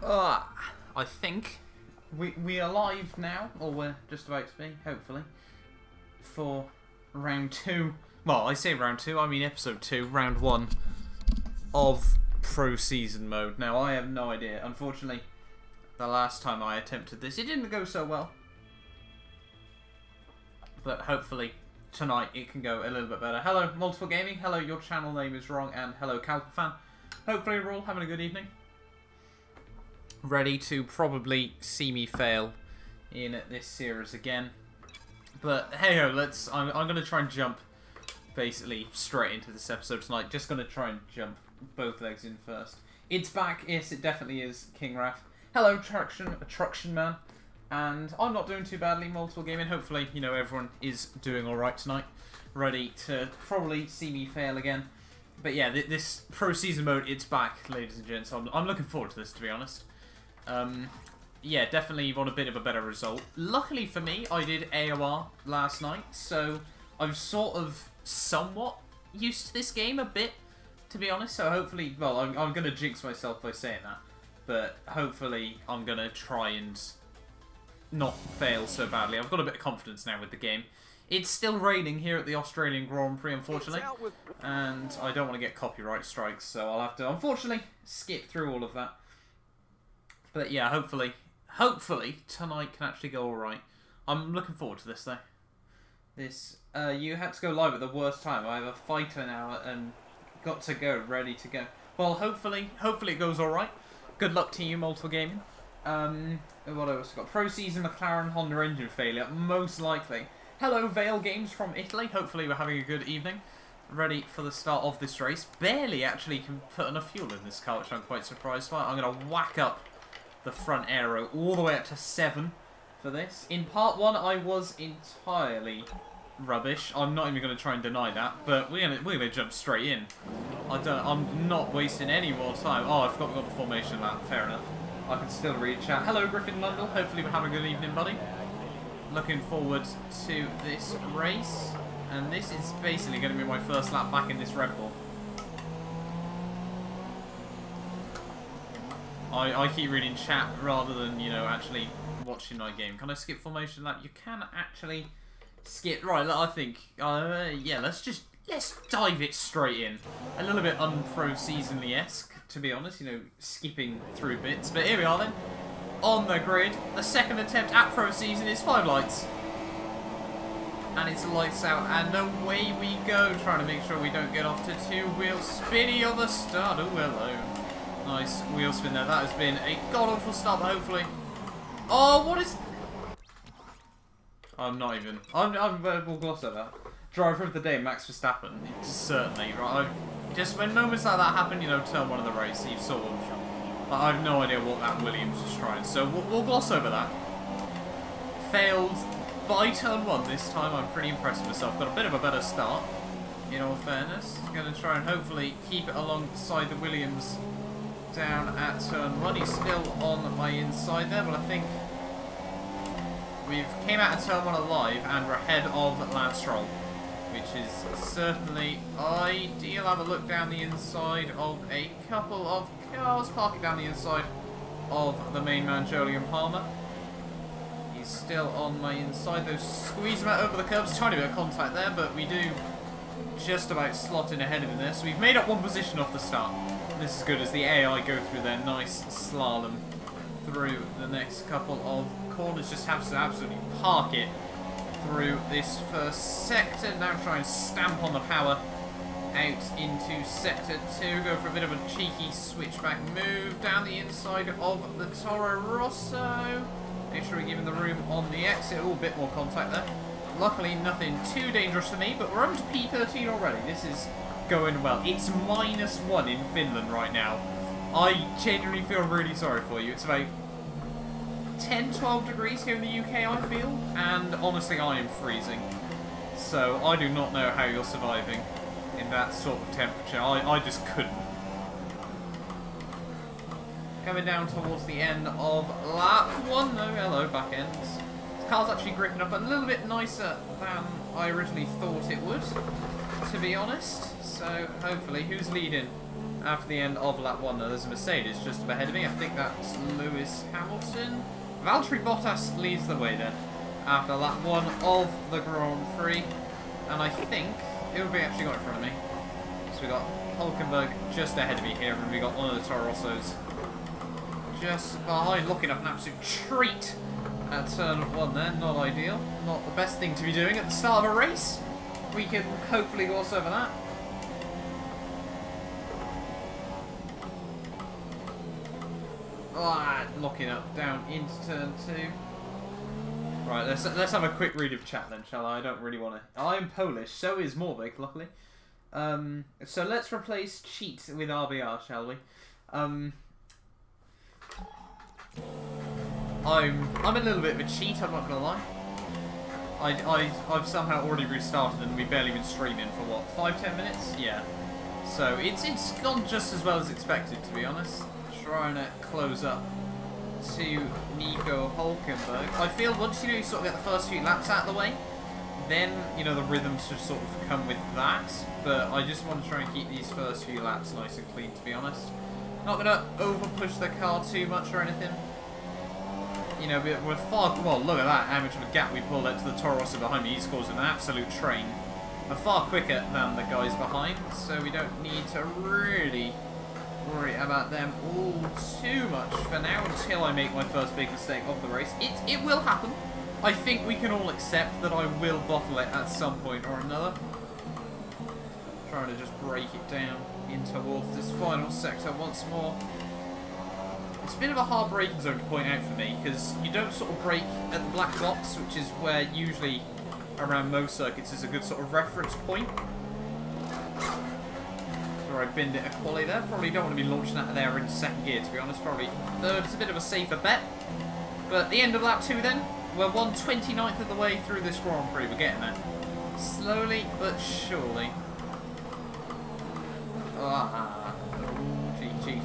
I think we are live now, or we're just about to be, hopefully, for round 2. Well, I say round 2, I mean episode 2, round 1 of Pro Season mode. Now, I have no idea. Unfortunately, the last time I attempted this, it didn't go so well. But hopefully, tonight it can go a little bit better. Hello, Multiple Gaming. Hello, your channel name is wrong. And hello, Calpafan. Hopefully we're all having a good evening. Ready to probably see me fail in this series again. But hey ho, I'm going to try and jump basically straight into this episode tonight. Just going to try and jump both legs in first. It's back. Yes, it definitely is, King Raph. Hello, Truction Man. And I'm not doing too badly, Multiple Gaming. Hopefully, you know, everyone is doing alright tonight. Ready to probably see me fail again. But yeah, this Pro Season mode, it's back, ladies and gents. I'm looking forward to this, to be honest. Yeah, definitely want a bit of a better result. Luckily for me, I did AOR last night, so I'm sort of somewhat used to this game a bit, to be honest. So hopefully, well, I'm going to jinx myself by saying that. But hopefully, I'm going to try and not fail so badly. I've got a bit of confidence now with the game. It's still raining here at the Australian Grand Prix, unfortunately, and I don't want to get copyright strikes, so I'll have to, unfortunately, skip through all of that. But yeah, hopefully tonight can actually go alright. I'm looking forward to this, though. You had to go live at the worst time. I have a fighter now and got to go, ready to go. Well, hopefully it goes alright. Good luck to you, Multiple Gaming. What else got? Pro Season McLaren Honda engine failure, most likely. Hello, Vale Games from Italy. Hopefully we're having a good evening. Ready for the start of this race. Barely actually can put enough fuel in this car, which I'm quite surprised by. I'm going to whack up the front aero all the way up to 7 for this. In part 1, I was entirely rubbish. I'm not even going to try and deny that, but we're gonna jump straight in. I'm not wasting any more time. Oh, I forgot we got the formation lap. Fair enough. I can still read chat. Hello, Griffin Lundell. Hopefully we're having a good evening, buddy. Looking forward to this race, and this is basically going to be my first lap back in this Red Bull. I keep reading chat rather than, you know, actually watching my game. Can I skip formation lap? You can actually skip. Right, I think, yeah, let's dive it straight in. A little bit unpro seasonly-esque, to be honest, you know, skipping through bits. But here we are then. On the grid, the second attempt at Pro Season is 5 lights. And it's lights out, and away we go, trying to make sure we don't get off to 2-wheel spinny of a start. Oh, hello. Nice wheel spin there. That has been a god-awful start, but hopefully... Oh, what is... I'm not even... we'll gloss over that. Driver of the day, Max Verstappen. Certainly, right? Just when moments like that happen, you know, turn 1 of the race, you sort of... I have no idea what that Williams was trying, so we'll gloss over that. Failed by turn 1 this time. I'm pretty impressed with myself. Got a bit of a better start, in all fairness. Going to try and hopefully keep it alongside the Williams down at turn 1. He's still on my inside there, but I think we've came out of turn 1 alive and we're ahead of Lance Stroll, which is certainly ideal. Have a look down the inside of a couple of cars, parking down the inside of the main man, Jolyon Palmer. He's still on my inside. Those squeeze him out over the curbs. Tiny bit of contact there, but we do just about slot in ahead of him there. So we've made up 1 position off the start. This is good as the AI go through their nice slalom through the next couple of corners. Just have to absolutely park it through this first sector. Now try and stamp on the power out into sector 2. Go for a bit of a cheeky switchback move down the inside of the Toro Rosso. Make sure we give him the room on the exit. Oh, a bit more contact there. Luckily nothing too dangerous for me, but we're up to P13 already. This is going well. It's -1 in Finland right now. I genuinely feel really sorry for you. It's about 10-12 degrees here in the UK, I feel, and honestly I am freezing. So I do not know how you're surviving in that sort of temperature. I just couldn't. Coming down towards the end of lap 1. No, hello, back ends. The car's actually gripping up a little bit nicer than I originally thought it would, to be honest. So, hopefully, who's leading after the end of lap 1? Now, there's a Mercedes just up ahead of me. I think that's Lewis Hamilton. Valtteri Bottas leads the way then after lap 1 of the Grand Prix. And I think it'll be actually got in front of me. So we got Hulkenberg just ahead of me here, and we got one of the Toro Rossos just behind, looking up an absolute treat at turn 1 there. Not ideal. Not the best thing to be doing at the start of a race. We can hopefully gloss over that. Locking up down into turn 2. Right, let's have a quick read of chat then, shall I? I don't really want to. I'm Polish, so is Morvik, luckily. So let's replace cheat with RBR, shall we? I'm a little bit of a cheat, I'm not gonna lie. I've somehow already restarted and we've barely been streaming for what, 5-10 minutes? Yeah. So it's gone just as well as expected, to be honest. Trying to close up to Nico Hulkenberg. I feel once you sort of get the first few laps out of the way, then the rhythms should sort of come with that. But I just want to try and keep these first few laps nice and clean, to be honest. Not gonna over push the car too much or anything. We're far. Well, look at that, how much of a gap we pulled out to the Toro Rosso behind me. He's caused an absolute train. We're far quicker than the guys behind, so we don't need to really worry about them all too much for now until I make my first big mistake of the race. It will happen. I think we can all accept that I will bottle it at some point or another. Trying to just break it down in towards this final sector once more. It's a bit of a hard braking zone to point out for me because you don't sort of brake at the black box, which is where usually around most circuits is a good sort of reference point. I binned it a quality there. Probably don't want to be launching out of there in second gear, to be honest. Probably third is a bit of a safer bet. But the end of lap 2 then, we're 1/29th of the way through this Grand Prix. We're getting there. Slowly but surely.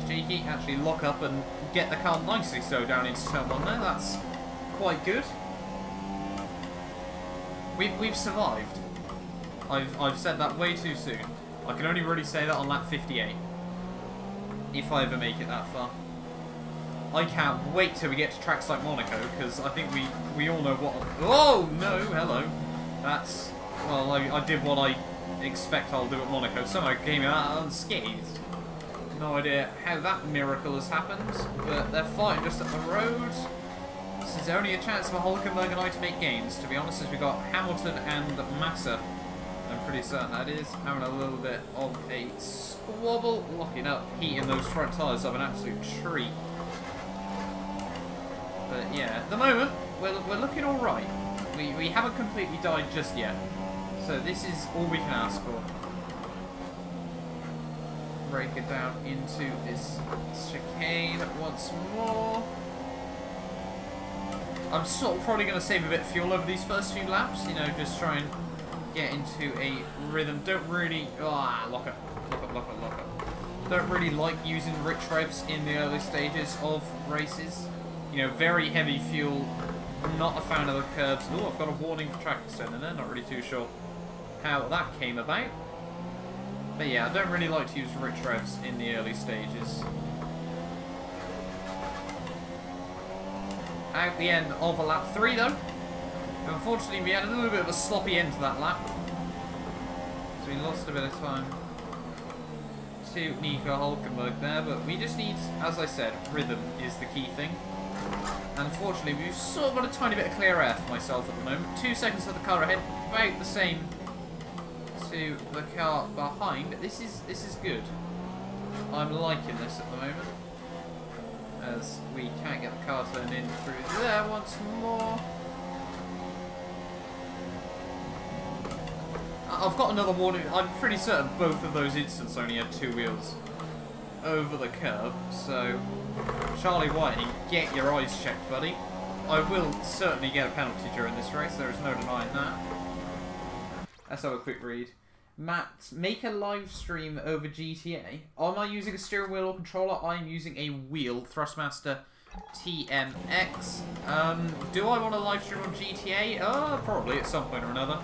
Cheeky. Actually lock up and get the car nicely so down into turn 1 there. That's quite good. We've survived. I've said that way too soon. I can only really say that on lap 58. If I ever make it that far. I can't wait till we get to tracks like Monaco, because I think we all know what... Oh, no, hello. That's... Well, I did what I expect I'll do at Monaco. Somehow came out unscathed. No idea how that miracle has happened, but they're fighting just up the road. This is only a chance for Hulkenberg and I to make gains, to be honest, as we got Hamilton and Massa. I'm pretty certain that is having a little bit of a squabble, locking up, heating those front tyres of an absolute treat. But yeah, at the moment, we're looking alright. We haven't completely died just yet. So this is all we can ask for. Break it down into this chicane once more. I'm sort of probably going to save a bit of fuel over these first few laps, just try and get into a rhythm. Don't really... lock up. Don't really like using rich revs in the early stages of races. Very heavy fuel. Not a fan of the curbs. Oh, I've got a warning for track extender there. Not really too sure how that came about. But yeah, I don't really like to use rich revs in the early stages. Out the end of a lap 3 though. Unfortunately, we had a little bit of a sloppy end to that lap. So we lost a bit of time to Nico Hulkenberg there, but we just need, as I said, rhythm is the key thing. And unfortunately, we've sort of got a tiny bit of clear air for myself at the moment. 2 seconds of the car ahead, about the same to the car behind. This is good. I'm liking this at the moment, as we can't get the car turned in through there once more. I've got another warning. I'm pretty certain both of those incidents only had 2 wheels over the curb, so Charlie Whiting, get your eyes checked, buddy. I will certainly get a penalty during this race, there is no denying that. Let's have a quick read. Matt, make a live stream over GTA. Am I using a steering wheel or controller? I'm using a wheel, Thrustmaster TMX. Do I want to live stream on GTA? Probably at some point or another.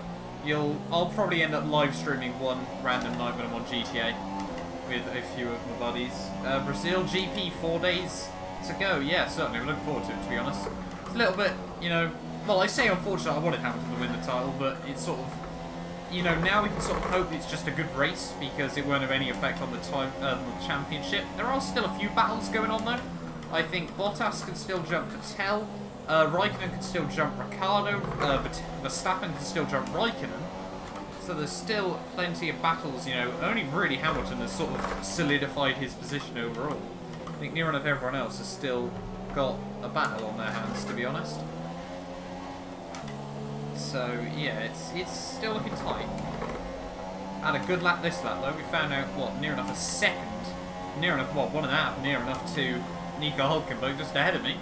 I'll probably end up live streaming one random night when I'm on GTA with a few of my buddies. Brazil GP 4 days to go. Yeah, certainly. I'm looking forward to it, to be honest. It's a little bit, you know. Well, I say unfortunate. I wanted Hamilton to win the title, but it's sort of, you know, now we can sort of hope it's just a good race because it won't have any effect on the championship. There are still a few battles going on though. I think Bottas can still jump Vettel. Raikkonen can still jump Ricciardo. Verstappen can still jump Raikkonen. So there's still plenty of battles, you know. Only really Hamilton has sort of solidified his position overall. I think near enough everyone else has still got a battle on their hands, to be honest. So yeah, it's still looking tight. Had a good lap this lap though. We found out what, near enough a second, near enough what, 1.5, near enough to Nico Hülkenberg just ahead of me.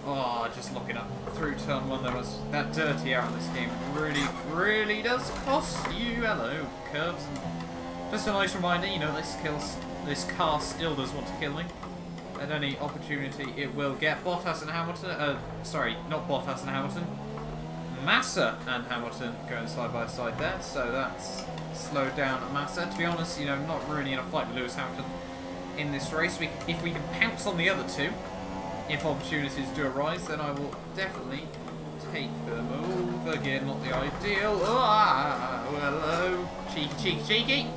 Oh, just looking up through turn 1, there was that dirty air in this game. Really does cost you. Hello, curves. And just a nice reminder, you know, this car still does want to kill me. At any opportunity, it will get Bottas and Hamilton. Sorry, not Bottas and Hamilton. Massa and Hamilton going side by side there. So that's slowed down Massa. To be honest, you know, not really in a fight with Lewis Hamilton in this race. If we can pounce on the other two, if opportunities do arise, then I will definitely take them. Oh, the gear, not the ideal. Oh, hello. Cheeky.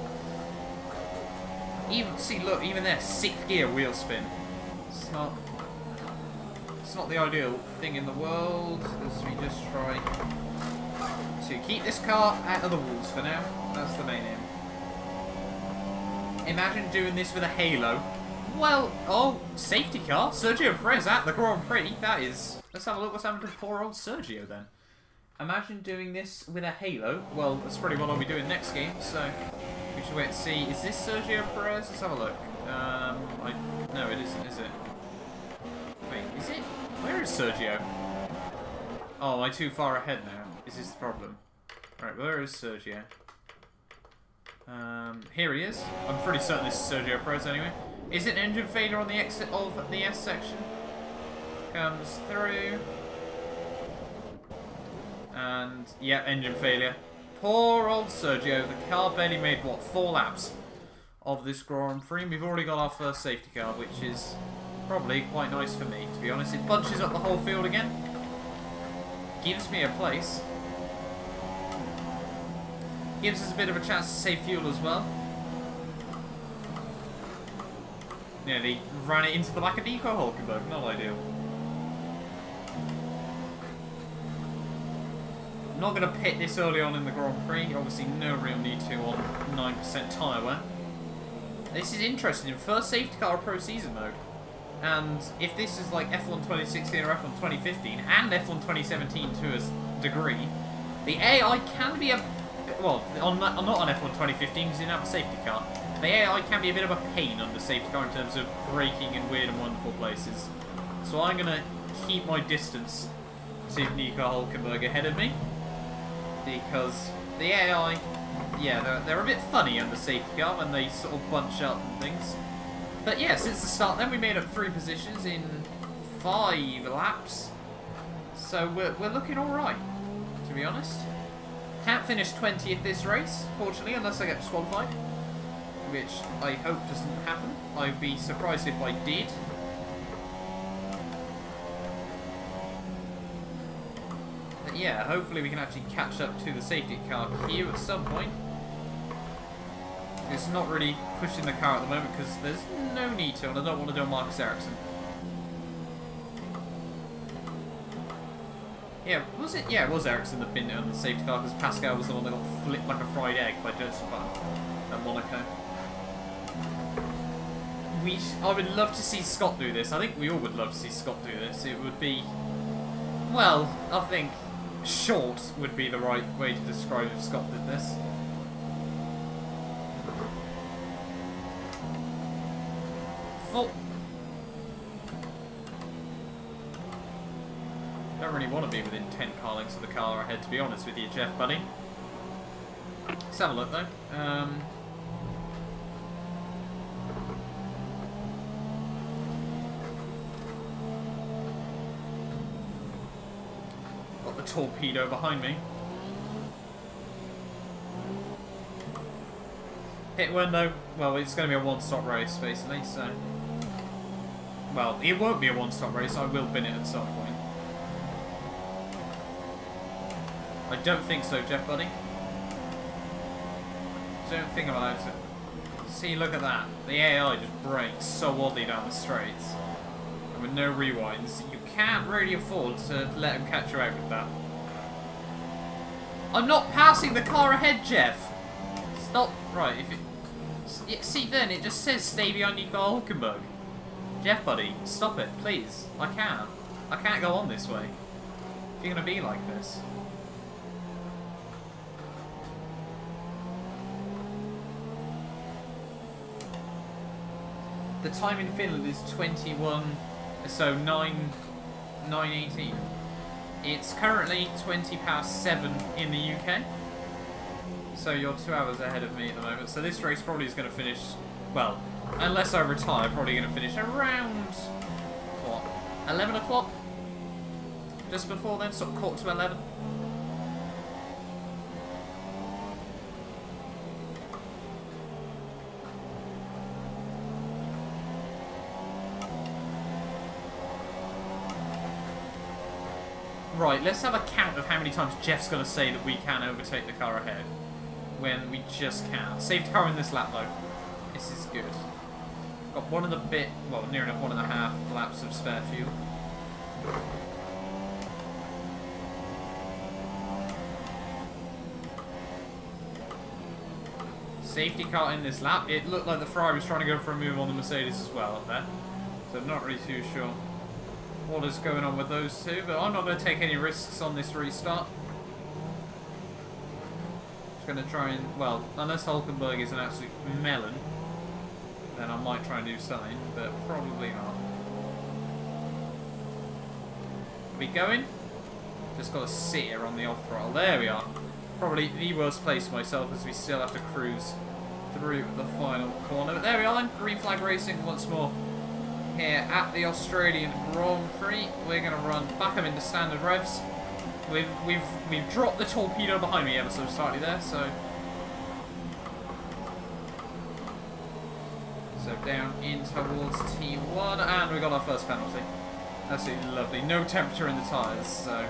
Look, even there, 6th gear wheel spin. It's not the ideal thing in the world, as we just try to keep this car out of the walls for now. That's the main aim. Imagine doing this with a halo. Well, oh, safety car. Sergio Perez at the Grand Prix. That is... Let's have a look what's happened to poor old Sergio then. Imagine doing this with a halo. Well, that's probably what I'll be doing next game, so we should wait and see. Is this Sergio Perez? Let's have a look. No, it isn't, is it? Wait, is it? Where is Sergio? Oh, am I too far ahead now? Is this the problem? Right, where is Sergio? Here he is. I'm pretty certain this is Sergio Perez anyway. Is it engine failure on the exit of the S section? Comes through. And, yeah, engine failure. Poor old Sergio. The car barely made, what, 4 laps of this Grand Prix. We've already got our first safety car, which is probably quite nice for me, to be honest. It bunches up the whole field again. Gives me a place. Gives us a bit of a chance to save fuel as well. Nearly ran it into the back of Nico Hülkenberg. Not ideal. I'm not going to pit this early on in the Grand Prix. Obviously, no real need to on 9% tyre wear. This is interesting. First safety car pro season mode. And if this is like F1 2016 or F1 2015 and F1 2017 to a degree, the AI can be a... Well, not on F1 2015 because you didn't have a safety car. The AI can be a bit of a pain on the safety car in terms of braking in weird and wonderful places. So I'm going to keep my distance to Nico Hülkenberg ahead of me. Because the AI, yeah, they're a bit funny on the safety car when they sort of bunch up and things. But yeah, since the start then we made up 3 positions in 5 laps. So we're looking alright, to be honest. Can't finish 20th this race, fortunately, unless I get disqualified. Which I hope doesn't happen. I'd be surprised if I did. But yeah, hopefully we can actually catch up to the safety car here at some point. It's not really pushing the car at the moment because there's no need to, and I don't want to do a Marcus Ericsson. Yeah, was it? Yeah, it was Ericsson that binned it on the safety car because Pascal was the one that got flipped like a fried egg by Joseph Button at Monaco. I would love to see Scott do this. I think we all would love to see Scott do this. It would be... Well, I think short would be the right way to describe if Scott did this. Full... Don't really want to be within 10 car lengths of the car ahead, to be honest with you, Jeff, buddy. Let's have a look, though. got the torpedo behind me. Ep1 though, well, it's going to be a one-stop race basically, so... Well, it won't be a one-stop race, I will bin it at some point. I don't think so, Jeff, buddy. Don't think I'm allowed to. See, look at that. The AI just brakes so oddly down the straights. And with no rewinds, you can't really afford to let him catch you out with that. I'm not passing the car ahead, Jeff! Stop. Right, if it... See, then, it just says stay behind Nico Hulkenberg. Jeff, buddy, stop it, please. I can't. I can't go on this way. If you're going to be like this. The time in Finland is 21, so 9:18. It's currently 7 in the UK. So you're 2 hours ahead of me at the moment. So this race probably is going to finish, well, unless I retire, probably going to finish around, what, 11 o'clock? Just before then, sort of 11:15. Right, let's have a count of how many times Jeff's going to say that we can overtake the car ahead. When we just can't. Safety car in this lap though. This is good. Got one and a bit, well, near enough 1.5 laps of spare fuel. Safety car in this lap. It looked like the Ferrari was trying to go for a move on the Mercedes as well up there. So I'm not really too sure what is going on with those two, but I'm not going to take any risks on this restart. Just going to try and, well, unless Hulkenberg is an absolute melon, then I might try and do something, but probably not. Are we going? Just got to sit here on the off throttle. There we are. Probably the worst place for myself as we still have to cruise through the final corner. But there we are then. Green flag racing once more. Here at the Australian Grand Prix, we're going to run back up into standard revs. We've dropped the torpedo behind me ever so slightly there, so down in towards T1, and we got our first penalty. Absolutely lovely. No temperature in the tyres, so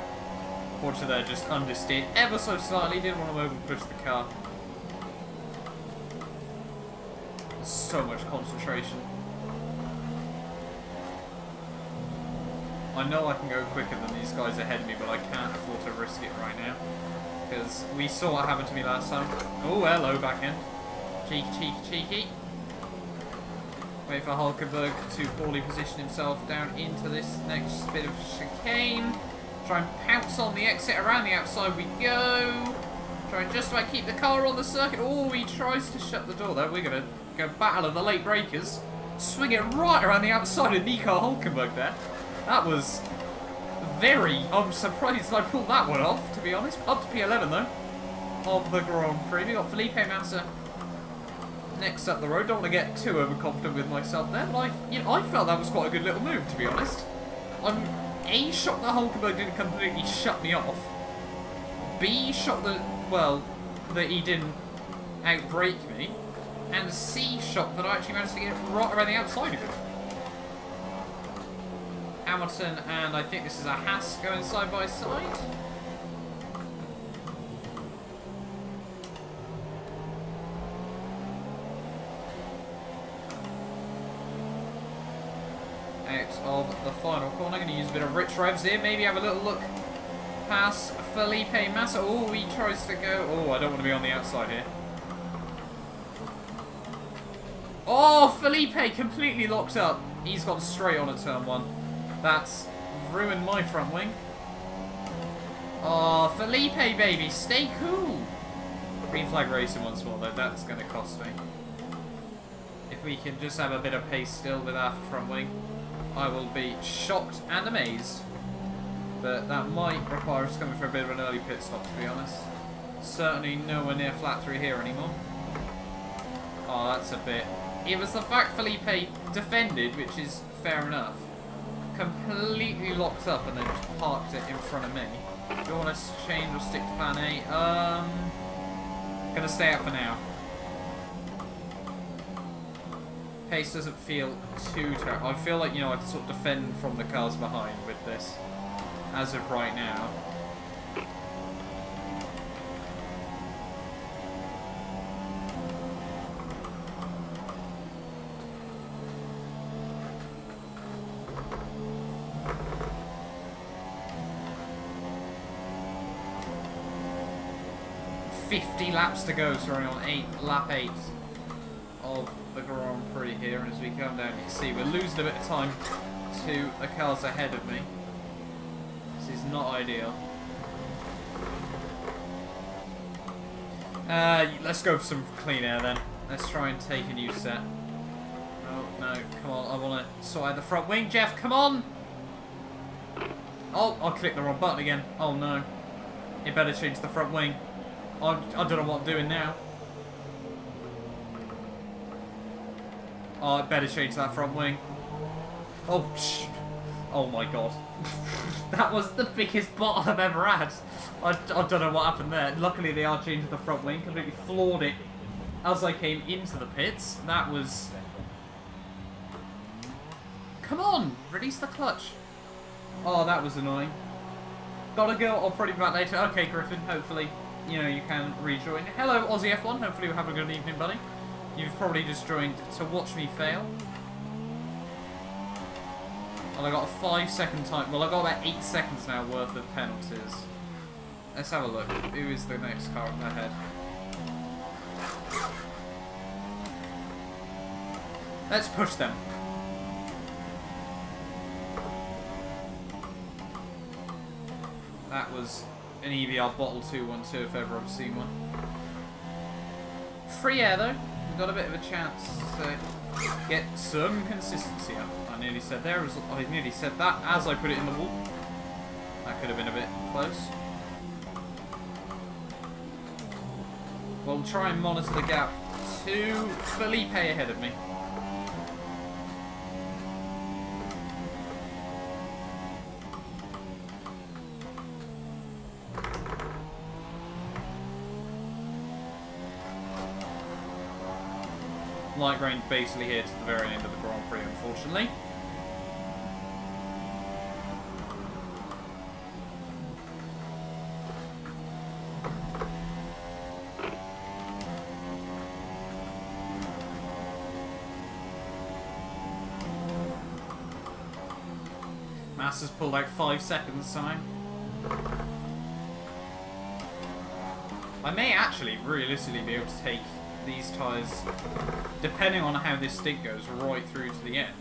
unfortunately they're just understeered ever so slightly. Didn't want to over push the car. So much concentration. I know I can go quicker than these guys ahead of me, but I can't afford to risk it right now. Because we saw what happened to me last time. Oh, hello, back end. Cheeky, cheeky, cheeky. Wait for Hulkenberg to poorly position himself down into this next bit of chicane. Try and pounce on the exit. Around the outside we go. Try and just about keep the car on the circuit. Oh, he tries to shut the door though. We're going to go battle of the late breakers. Swing it right around the outside of Nico Hulkenberg there. That was very... I'm surprised I pulled that one off, to be honest. Up to P11, though, of the Grand Prix. We got Felipe Massa next up the road. Don't want to get too overconfident with myself there, but I felt that was quite a good little move, to be honest. I'm A, shocked that Hulkenberg didn't completely shut me off. B, shocked that, well, that he didn't outbrake me. And C, shocked that I actually managed to get right around the outside of him. Hamilton and I think this is a Haas going side by side. Out of the final corner. I'm going to use a bit of rich revs here. Maybe have a little look past Felipe Massa. Oh, he tries to go. Oh, I don't want to be on the outside here. Oh, Felipe completely locked up. He's gone straight on a turn one. That's ruined my front wing. Oh, Felipe, baby, stay cool. Green flag racing once more, though. That's going to cost me. If we can just have a bit of pace still with our front wing, I will be shocked and amazed. But that might require us coming for a bit of an early pit stop, to be honest. Certainly nowhere near flat through here anymore. Oh, that's a bit... It was the fact Felipe defended, which is fair enough. Completely locked up and then just parked it in front of me. Do you want to change or stick to plan A? Gonna stay out for now. Pace doesn't feel too terrible. I feel like, you know, I can sort of defend from the cars behind with this, as of right now. Laps to go, so we're on lap 8 of the Grand Prix here, and as we come down you can see we're losing a bit of time to the cars ahead of me. This is not ideal. Let's go for some clean air then. Let's try and take a new set. Oh no, come on, I want to sort out the front wing. Jeff, come on! Oh, I clicked the wrong button again. Oh no. It better change the front wing. I don't know what I'm doing now. Oh, I better change that front wing. Oh, oh my god. That was the biggest bottle I've ever had. I don't know what happened there. Luckily, they are changing the front wing. Completely floored it as I came into the pits. That was... Come on! Release the clutch. Oh, that was annoying. Gotta go. I'll probably be back later. Okay, Griffin, hopefully... You know, you can rejoin. Hello, Aussie F1. Hopefully you're having a good evening, buddy. You've probably just joined to watch me fail. Well, I got a 5-second time. Well, I got about 8 seconds now worth of penalties. Let's have a look. Who is the next car up ahead? Let's push them. That was an EVR bottle 212 if ever I've seen one. Free air though. We've got a bit of a chance to get some consistency up. I nearly said there. I nearly said that as I put it in the wall. That could have been a bit close. We'll try and monitor the gap to Felipe ahead of me. Light rain basically here to the very end of the Grand Prix, unfortunately. Massa's pulled out 5 seconds time. I may actually realistically be able to take these tyres, depending on how this stint goes, right through to the end.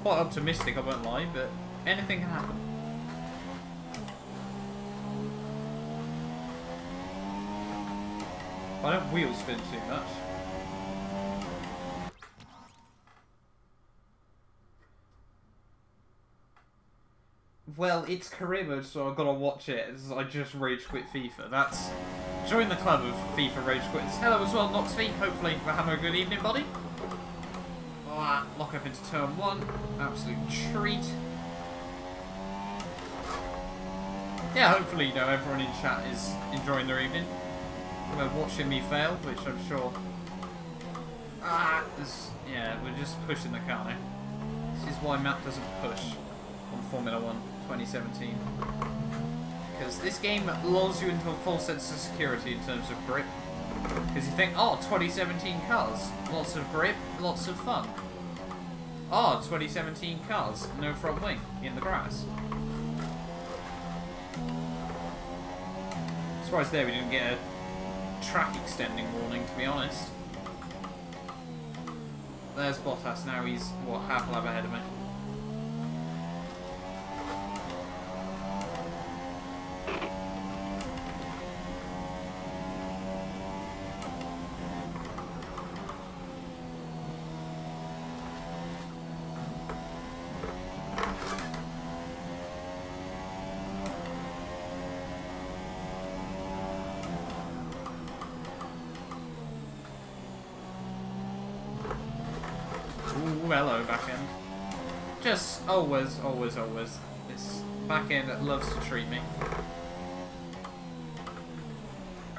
Quite optimistic, I won't lie, but anything can happen. I don't wheel spin too much. Well, it's career mode, so I've got to watch it as I just rage quit FIFA. That's... Join the club of FIFA rage quitters. Hello as well, Nox V. Hopefully we're having a good evening, buddy. Oh, lock up into turn 1. Absolute treat. Yeah, hopefully, you know, everyone in chat is enjoying their evening. They're watching me fail, which I'm sure... yeah, we're just pushing the car now. This is why Matt doesn't push on Formula 1 2017. Because this game lulls you into a false sense of security in terms of grip. Because you think, oh, 2017 cars, lots of grip, lots of fun. Oh, 2017 cars, no front wing, in the grass. Surprised there we didn't get a track extending warning, to be honest. There's Bottas, now he's, what, half a lap ahead of me. Hello, back end. Just always, always, always. This back end that loves to treat me.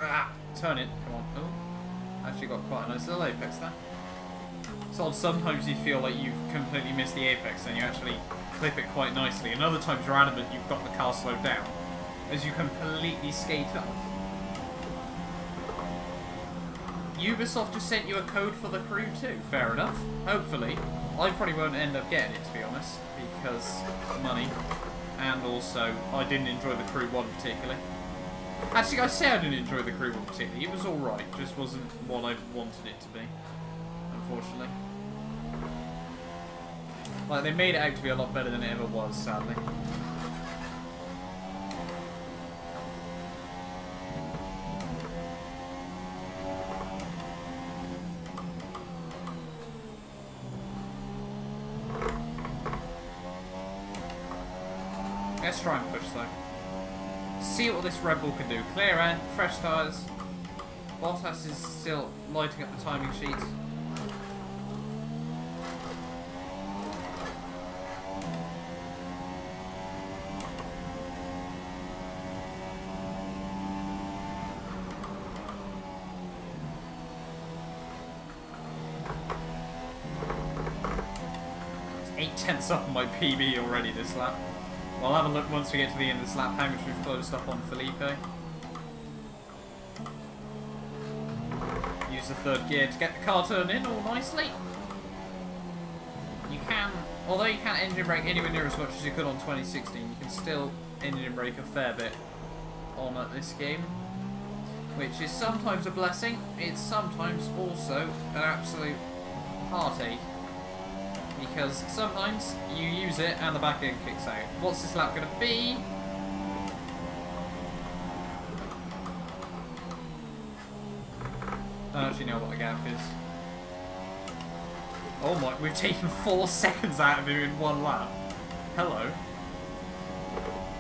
Ah, turn it. Come on. Oh, actually got quite a nice little apex there. So sometimes you feel like you've completely missed the apex and you actually clip it quite nicely. And other times you're adamant you've got the car slowed down as you completely skate off. Ubisoft just sent you a code for the crew too. Fair enough. Hopefully. I probably won't end up getting it, to be honest, because money. And also, I didn't enjoy the crew one particularly. Actually, I say I didn't enjoy the crew one particularly. It was alright, just wasn't what I wanted it to be, unfortunately. Like, they made it out to be a lot better than it ever was, sadly. Let's try and push though. See what this Red Bull can do. Clear air, fresh tyres. Bottas is still lighting up the timing sheet. It's 8/10 off my PB already this lap. We'll have a look once we get to the end of this lap how much we've closed up on Felipe. Use the third gear to get the car turned in all nicely. You can, although you can't engine brake anywhere near as much as you could on 2016, you can still engine brake a fair bit on this game. Which is sometimes a blessing, it's sometimes also an absolute heartache. Because sometimes you use it and the back end kicks out. What's this lap going to be? I don't actually know what the gap is. Oh my, we've taken 4 seconds out of him in one lap. Hello.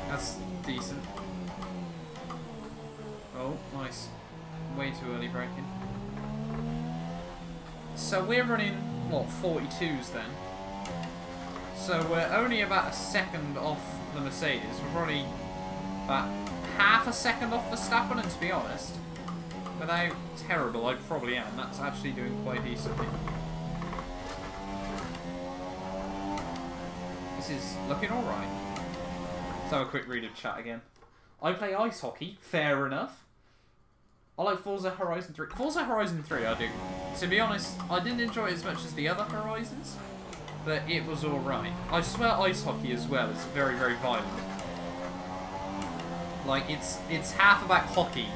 That's decent. Oh, nice. Way too early braking. So we're running, what, 42s then? So we're only about a second off the Mercedes. We're probably about half a second off Verstappen, and to be honest, without terrible, I probably am. That's actually doing quite decently. This is looking alright. Let's have a quick read of chat again. I play ice hockey, fair enough. I like Forza Horizon 3. Forza Horizon 3 I do. To be honest, I didn't enjoy it as much as the other Horizons, but it was alright. I swear ice hockey as well is very, very violent. Like, it's half about hockey,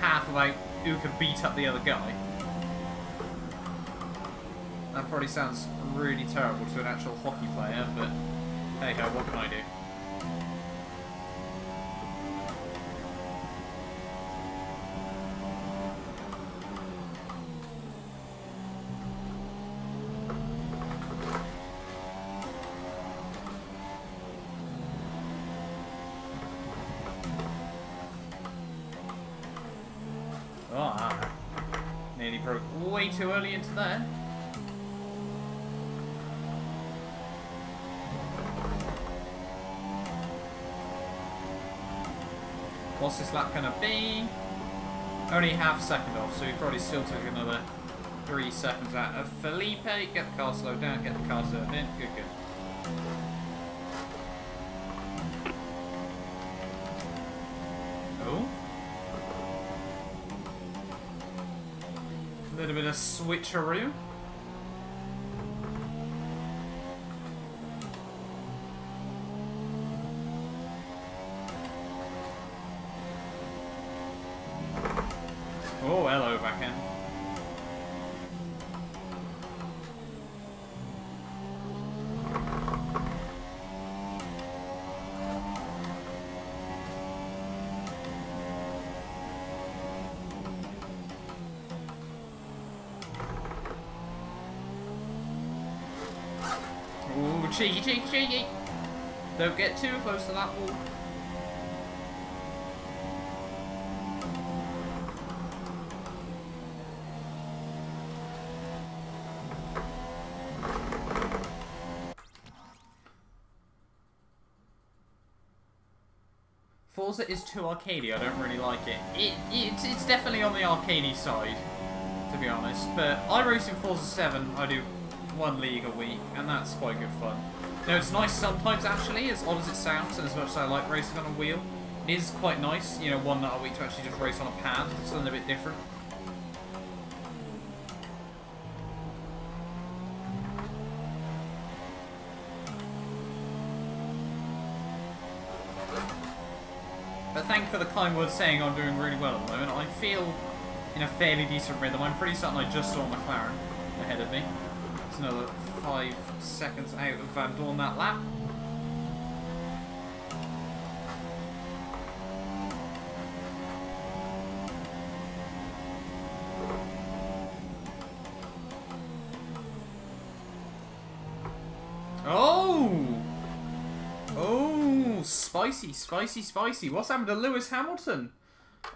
half about who can beat up the other guy. That probably sounds really terrible to an actual hockey player, but hey ho, what can I do? Nearly broke way too early into there. What's this lap gonna be? Only half a second off, so we probably still took another 3 seconds out of Felipe. Get the car slowed down, get the car turned in. Good, good. Oh. A little bit of switcheroo. Oh, hello, back end. Ooh, cheeky, cheeky, cheeky. Don't get too close to that wall. Forza is too arcadey. I don't really like it. It's definitely on the arcadey side, to be honest. But I race in Forza 7. I do 1 league a week, and that's quite good fun. You know, it's nice sometimes, actually, as odd as it sounds, and as much as I like racing on a wheel. It is quite nice, you know, 1 night a week to actually just race on a pad. It's something a bit different. But thank you for the kind words saying I'm doing really well at the moment. I feel in a fairly decent rhythm. I'm pretty certain I just saw McLaren ahead of me. It's another 5 seconds out of Van Dorn that lap. Spicy, spicy, spicy. What's happened to Lewis Hamilton?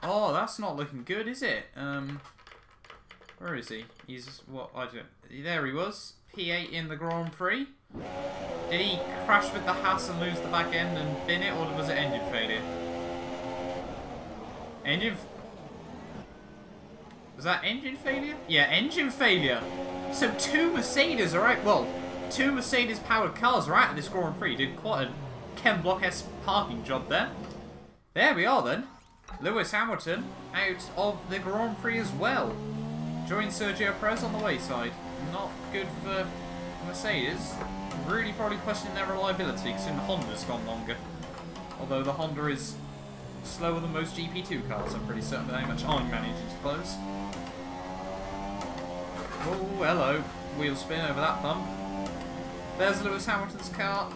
Oh, that's not looking good, is it? Where is he? He's, what, I don't... There he was. P8 in the Grand Prix. Did he crash with the Haas and lose the back end and bin it, or was it engine failure? Was that engine failure? Yeah, engine failure. So 2 Mercedes are out. Well, 2 Mercedes-powered cars are out of this Grand Prix. Did quite a Ken Block-esque parking job there. There we are then. Lewis Hamilton out of the Grand Prix as well. Joined Sergio Perez on the wayside. Not good for Mercedes. Really probably questioning their reliability because the Honda's gone longer. Although the Honda is slower than most GP2 cars, I'm pretty certain of how much I'm managing to close. Oh, hello. Wheel spin over that bump. There's Lewis Hamilton's car.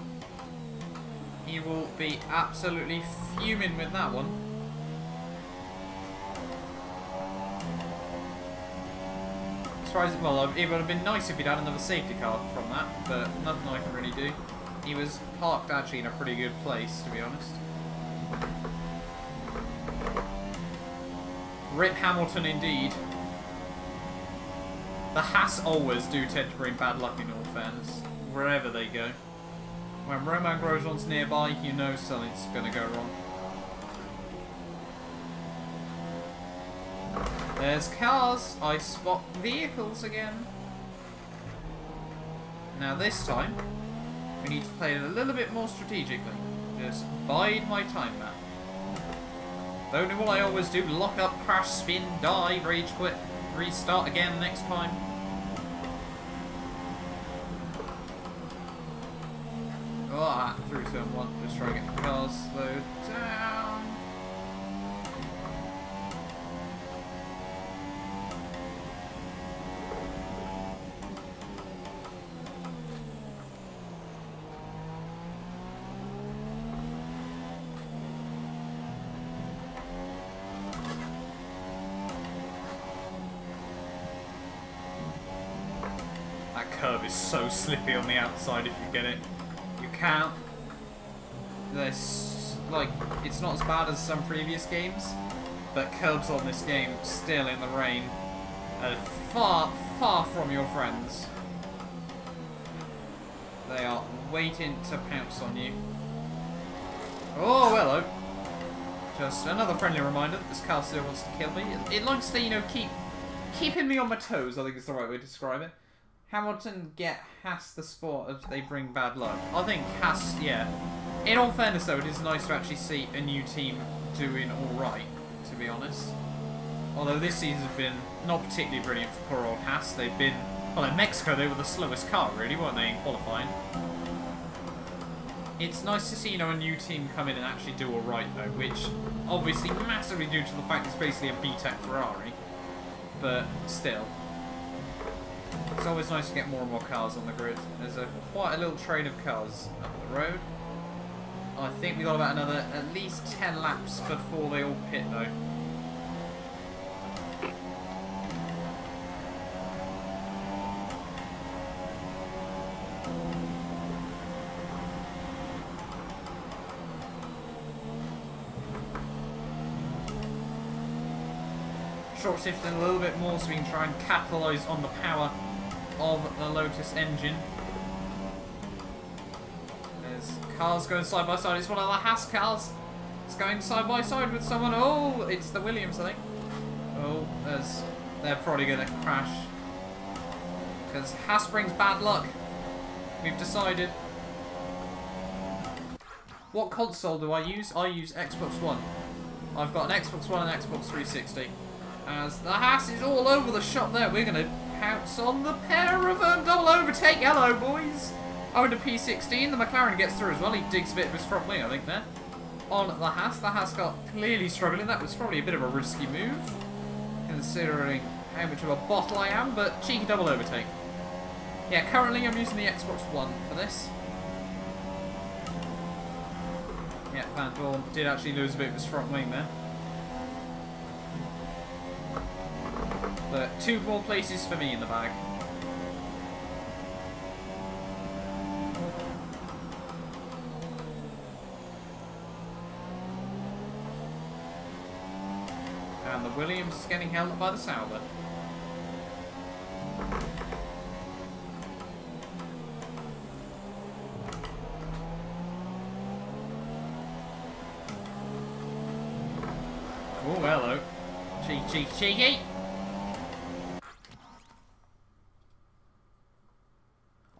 He will be absolutely fuming with that one. Surprising, well, it would have been nice if he'd had another safety car from that, but nothing I can really do. He was parked actually in a pretty good place, to be honest. Rip Hamilton indeed. The Haas always do tend to bring bad luck in all fairness, wherever they go. When Romain Grosjean's nearby, you know something's going to go wrong. There's cars. I spot vehicles again. Now this time, we need to play it a little bit more strategically. Just bide my time, man. Don't do what I always do. Lock up, crash, spin, die, rage quit, restart again next time. Oh, through turn 1. Just try to get the cars slowed down. That curve is so slippy on the outside if you get it. Can't. This, like, it's not as bad as some previous games, but curbs on this game, still in the rain, are far, far from your friends. They are waiting to pounce on you. Oh, hello. Just another friendly reminder that this car still wants to kill me. It likes to, you know, keeping me on my toes, I think is the right way to describe it. Hamilton get Haas the sport if they bring bad luck. I think Haas, yeah. In all fairness though, it is nice to actually see a new team doing alright, to be honest. Although this season's been not particularly brilliant for poor old Haas. They've been, well, in Mexico they were the slowest car really, weren't they, in qualifying? It's nice to see, you know, a new team come in and actually do alright though, which obviously massively due to the fact it's basically a BTEC Ferrari. But still. It's always nice to get more and more cars on the grid. There's quite a little train of cars up the road. I think we got about another at least 10 laps before they all pit though. Short shifting a little bit more so we can try and capitalise on the power of the Lotus engine. There's cars going side by side. It's one of the Haas cars. It's going side by side with someone. Oh, it's the Williams, I think. Oh, they're probably going to crash. Because Haas brings bad luck. We've decided. What console do I use? I use Xbox One. I've got an Xbox One and Xbox 360. As the Haas is all over the shop there, we're going to pounce on the pair of them. Double overtake. Hello, boys. Oh, into P16. The McLaren gets through as well. He digs a bit of his front wing, I think, there. On the Haas. The Haas got clearly struggling. That was probably a bit of a risky move, considering how much of a bottle I am, but cheeky double overtake. Yeah, currently I'm using the Xbox One for this. Yeah, Van Dorn did actually lose a bit of his front wing there. But 2 more places for me in the bag. And the Williams is getting held up by the Sauber. Oh, hello. Cheeky, cheeky, cheeky.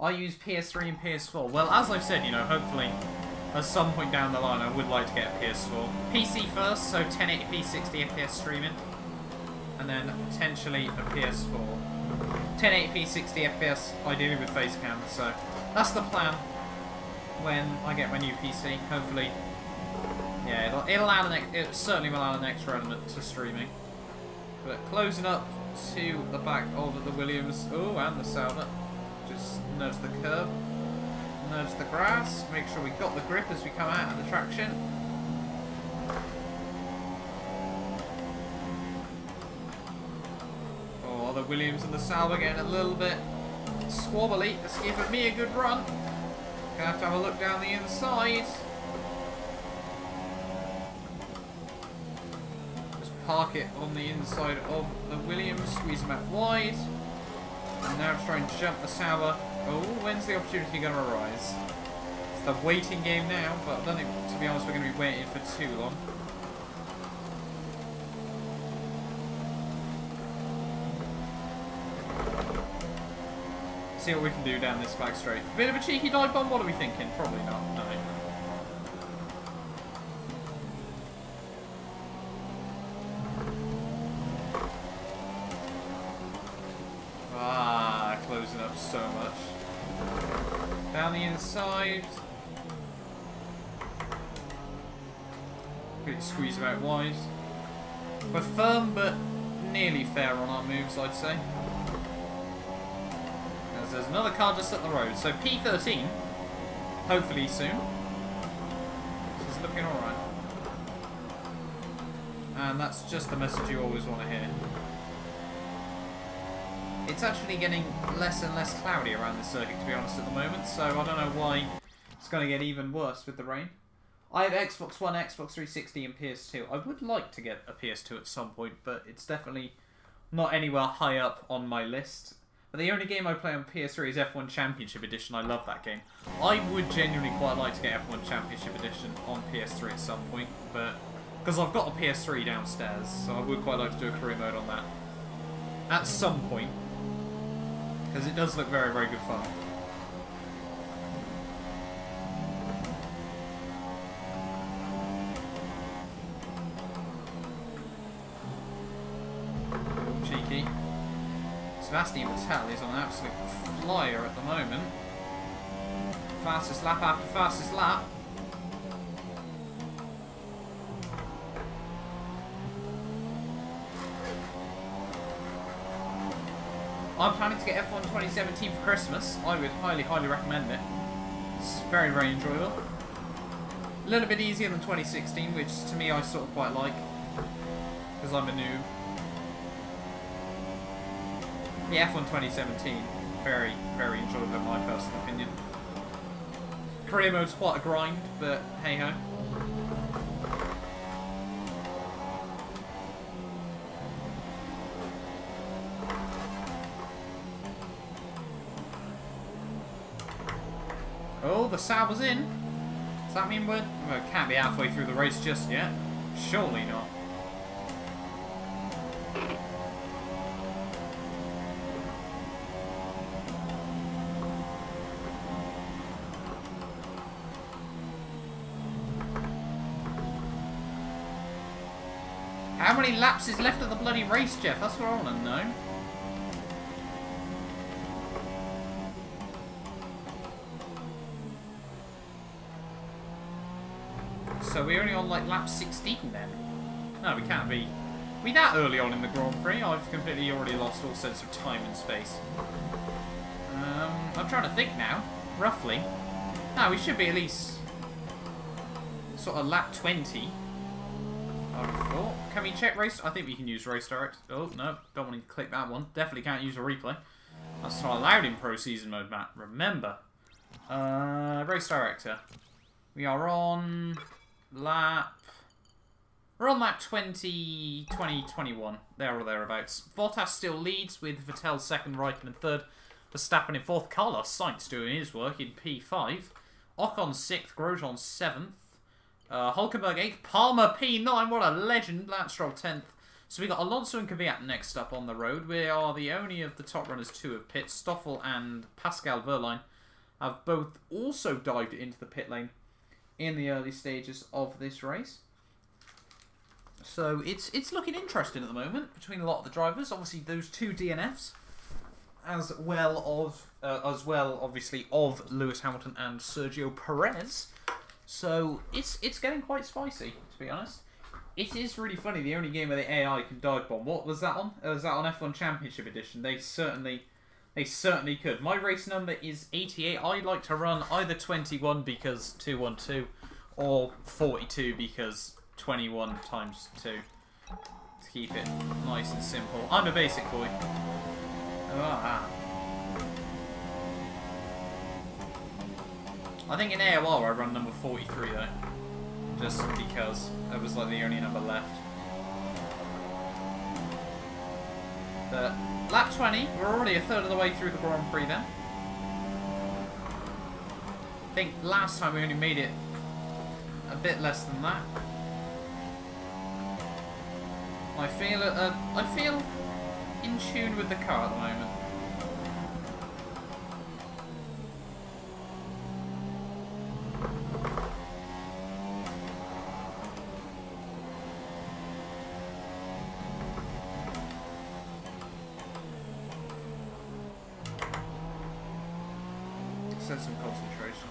I use PS3 and PS4. Well, as I've said, you know, hopefully at some point down the line I would like to get a PS4. PC first, so 1080p 60 FPS streaming. And then potentially a PS4. 1080p 60 FPS, ideally with face cam, so that's the plan when I get my new PC, hopefully. Yeah, it'll certainly will add an extra element to streaming. But closing up to the back of the Williams. Oh, and the Sauber. Just nudge the curb, nudge the grass, make sure we got the grip as we come out of the traction. Oh, the Williams and the Sauber getting a little bit squabbly. It's giving me a good run. Gonna have to have a look down the inside. Just park it on the inside of the Williams, squeeze them out wide. And now try and jump the Sauber. Oh, when's the opportunity going to arise? It's the waiting game now, but I don't think, to be honest, we're going to be waiting for too long. See what we can do down this back straight. Bit of a cheeky dive bomb, what are we thinking? Probably not, no. Closing up so much. Down the inside. Pretty squeeze them out wide. We're firm but nearly fair on our moves, I'd say. As there's another car just up the road. So P13, hopefully soon. This is looking alright. And that's just the message you always want to hear. It's actually getting less and less cloudy around this circuit, to be honest, at the moment, so I don't know why it's going to get even worse with the rain. I have Xbox One, Xbox 360 and PS2. I would like to get a PS2 at some point, but it's definitely not anywhere high up on my list. But the only game I play on PS3 is F1 Championship Edition. I love that game. I would genuinely quite like to get F1 Championship Edition on PS3 at some point, but because I've got a PS3 downstairs, so I would quite like to do a career mode on that at some point. Because it does look very, very good fun. Oh, cheeky. Sebastian Vettel is on an absolute flyer at the moment. Fastest lap after fastest lap. I'm planning to get F1 2017 for Christmas. I would highly, highly recommend it. It's very, very enjoyable. A little bit easier than 2016, which to me I sort of quite like. Because I'm a noob. The F1 2017, very, very enjoyable in my personal opinion. Career mode's quite a grind, but hey ho. Oh, the Sauber's in. Does that mean we can't be halfway through the race just yet? Surely not. How many laps is left of the bloody race, Jeff? That's what I want to know. So we're only on like lap 16 then? No, we can't be that early on in the Grand Prix. I've completely already lost all sense of time and space. I'm trying to think now. Roughly. No, we should be at least sort of lap 20. I would have thought. Can we check race? I think we can use race direct. Oh, no. Don't want to click that one. Definitely can't use a replay. That's not allowed in Pro Season mode, Matt. Remember. Race director. We are on lap... We're on lap 20, 21. There or thereabouts. Bottas still leads with Vettel second, Raikkonen third. Verstappen in fourth. Carlos Sainz doing his work in P5. Ocon sixth. Grosjean seventh. Hulkenberg 8th, Palmer P9, what a legend, Lance Stroll 10th. So we got Alonso and Kvyat next up on the road. We are the only of the top runners to have pit. Stoffel and Pascal Wehrlein have both also dived into the pit lane in the early stages of this race. So it's looking interesting at the moment between a lot of the drivers. Obviously those two DNFs, as well obviously of Lewis Hamilton and Sergio Perez. So it's getting quite spicy, to be honest. It is really funny. The only game where the AI can dive bomb. What was that on? Was that on F1 Championship Edition? They certainly could. My race number is 88. I like to run either 21 because 212, or 42 because 21 times 2. To keep it nice and simple. I'm a basic boy. Ah. I think in AOR I run number 43 though, just because that was like the only number left. But lap 20, we're already a third of the way through the Grand Prix then. I think last time we only made it a bit less than that. I feel in tune with the car at the moment. Some concentration.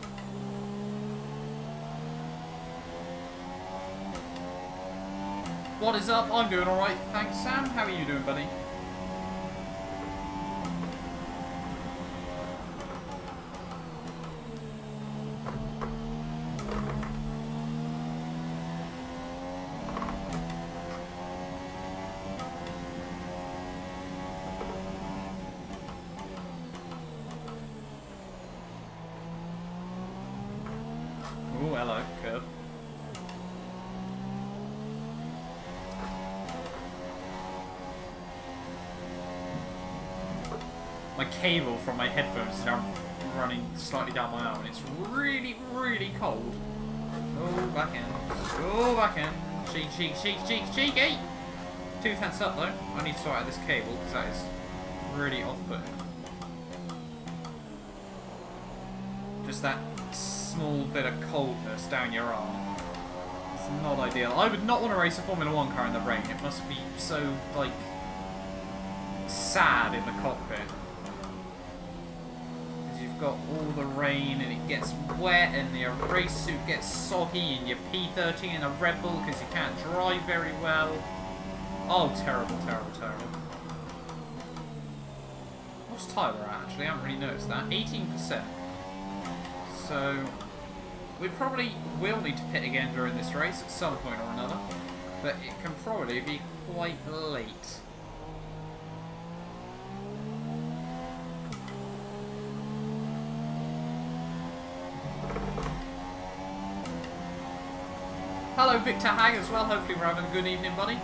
What is up? I'm doing alright, thanks Sam. How are you doing, buddy? Oh, hello, curb. My cable from my headphones is now running slightly down my arm and it's really, really cold. Oh, back in. Oh, back in. Cheeky. 2 tenths up though. I need to sort out this cable because that is really off-putting. Just that small bit of coldness down your arm. It's not ideal. I would not want to race a Formula 1 car in the rain. It must be so, like, sad in the cockpit. Because you've got all the rain and it gets wet and your race suit gets soggy and your P13 in a Red Bull because you can't drive very well. Oh, terrible, terrible, terrible. What's Tyler at, actually? I haven't really noticed that. 18%. So, we probably will need to pit again during this race at some point or another, but it can probably be quite late. Hello Victor Hag as well, hopefully we're having a good evening, buddy.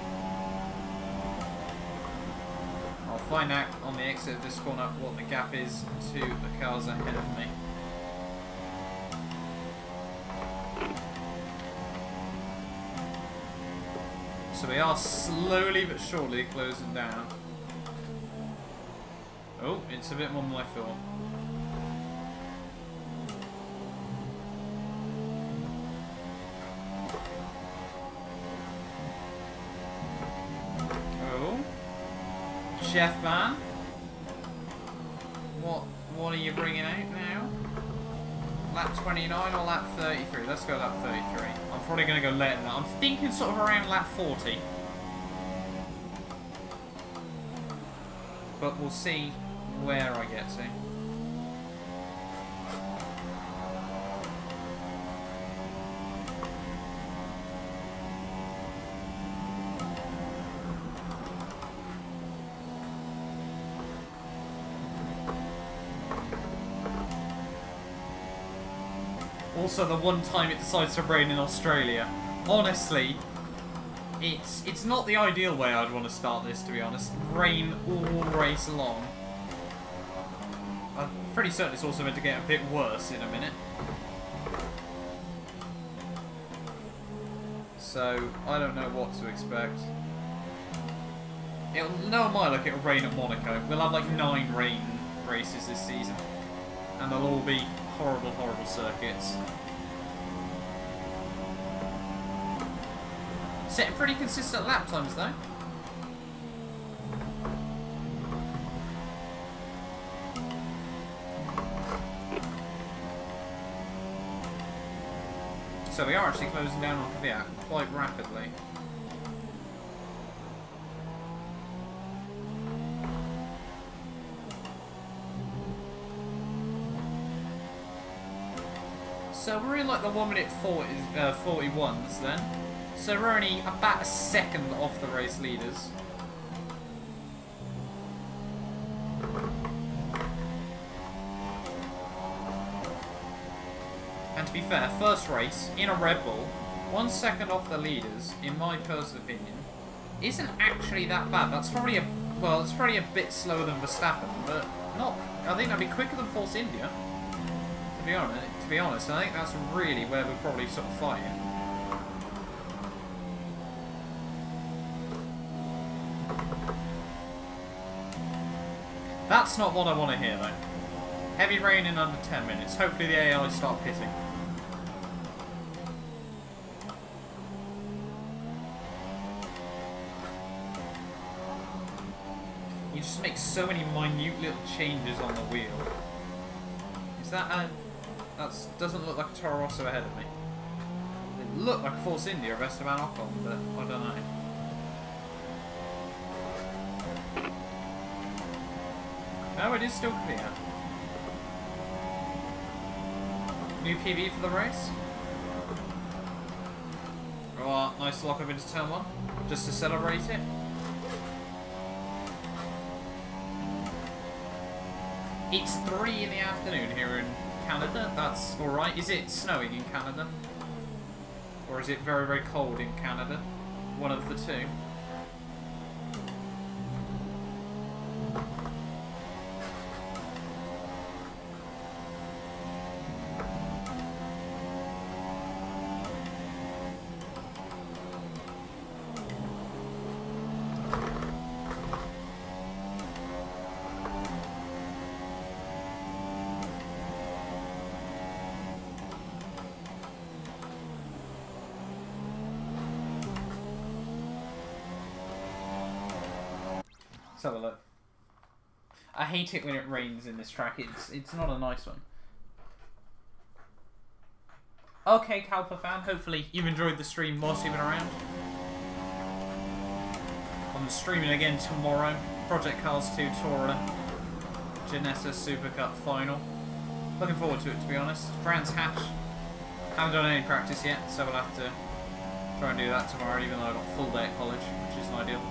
I'll find out on the exit of this corner what the gap is to the cars ahead of me. So we are slowly but surely closing down. Oh, it's a bit more than I thought. Oh. Chef man. What are you bringing out now? Lap 29 or lap 33? Let's go lap 33. I'm probably going to go later than that. I'm thinking sort of around lap 40. But we'll see where I get to. Also, the one time it decides to rain in Australia. Honestly, it's not the ideal way I'd want to start this, to be honest. Rain all race long. I'm pretty certain it's also meant to get a bit worse in a minute. So, I don't know what to expect. No matter like it'll rain at Monaco. We'll have like 9 rain races this season. And they'll all be horrible, horrible circuits. Setting pretty consistent lap times though. So we are actually closing down on Kvyat quite rapidly. So we're in like the 1 minute 41s then. So we're only about a second off the race leaders. And to be fair, first race in a Red Bull, 1 second off the leaders, in my personal opinion, isn't actually that bad. That's probably it's probably a bit slower than Verstappen, but not. I think that'd be quicker than Force India. To be honest, I think that's really where we're probably sort of fighting. That's not what I want to hear, though. Heavy rain in under 10 minutes. Hopefully the AI start pitting. You just make so many minute little changes on the wheel. Is that a... That doesn't look like a Toro Rosso ahead of me. It looked like a Force India of Esteban Ocon, but I don't know. No, it is still clear. New PB for the race. Oh, nice lock up into turn 1, just to celebrate it. It's 3 in the afternoon here in Canada. That's alright. Is it snowing in Canada? Or is it very, very cold in Canada? One of the two. Have a look. I hate it when it rains in this track. It's not a nice one. Okay, Calpa fan. Hopefully you've enjoyed the stream whilst you've been around. I'm streaming again tomorrow. Project Cars 2 Tourer, Janessa Super Cup final. Looking forward to it, to be honest. Brands Hatch. Haven't done any practice yet, so we'll have to try and do that tomorrow, even though I've got a full day at college, which isn't ideal.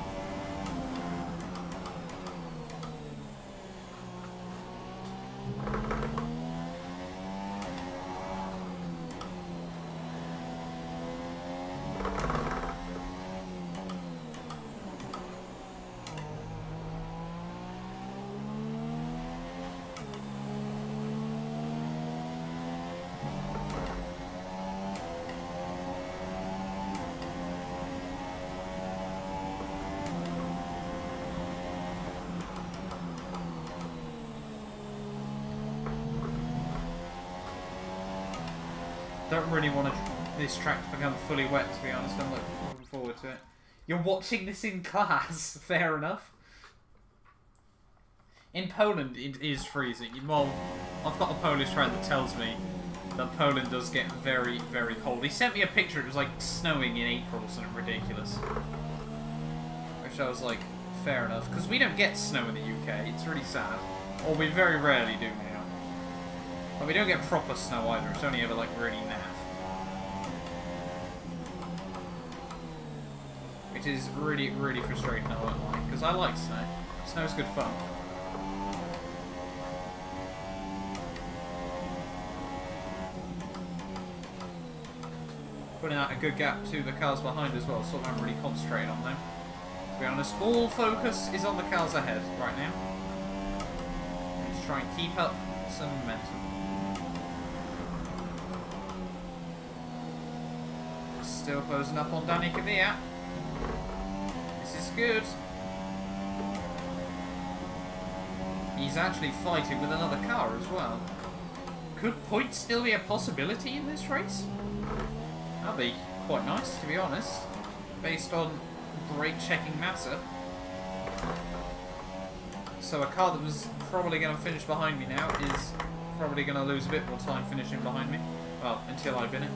don't really want this track to become fully wet, to be honest. I'm looking forward to it. You're watching this in class. Fair enough. In Poland, it is freezing. Well, I've got a Polish friend that tells me that Poland does get very, very cold. He sent me a picture. It was like snowing in April or something ridiculous. Which I was like, fair enough. Because we don't get snow in the UK. It's really sad. Or we very rarely do now. But we don't get proper snow either. It's only ever like really naff. Which is really, really frustrating, I won't lie. Because I like snow. Snow's good fun. Putting out a good gap to the cars behind as well, so I'm really concentrating on them. To be honest, all focus is on the cars ahead right now. Let's try and keep up some momentum. Still closing up on Danny Kvyat. This is good. He's actually fighting with another car as well. Could points still be a possibility in this race? That'd be quite nice, to be honest, based on brake checking Massa. So a car that was probably going to finish behind me now is probably going to lose a bit more time finishing behind me. Well, until I bin it.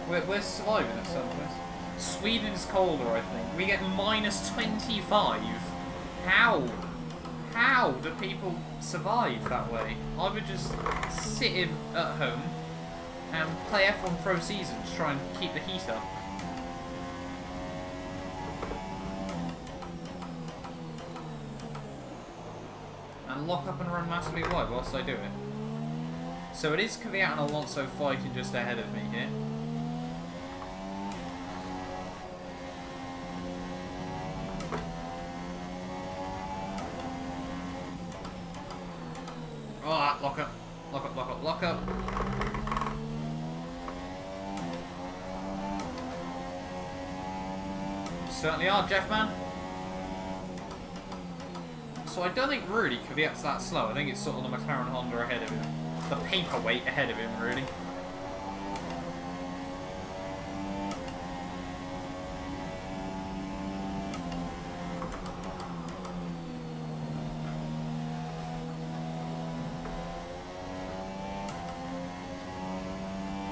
We're surviving at some place. Sweden's colder, I think. We get minus 25. How? How do people survive that way? I would just sit in at home and play F1 Pro Season to try and keep the heat up. And lock up and run massively wide whilst I do it. So it is Kvyat and Alonso fighting just ahead of me here. Oh, lock up. Lock up, lock up, lock up. Certainly are, Jeff man. So I don't think really Kvyat's that slow. I think it's sort of the McLaren Honda ahead of him. The paperweight ahead of him, really.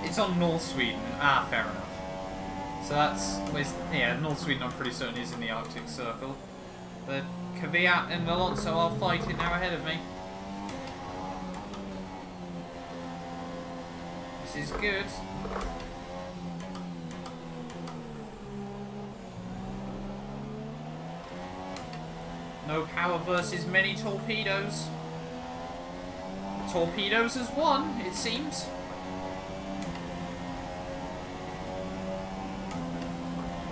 It's on North Sweden. Ah, fair enough. So that's... yeah, North Sweden I'm pretty certain is in the Arctic Circle. But Kvyat and Alonso are fighting now ahead of me. This is good. No power versus many torpedoes. Torpedoes has won, it seems.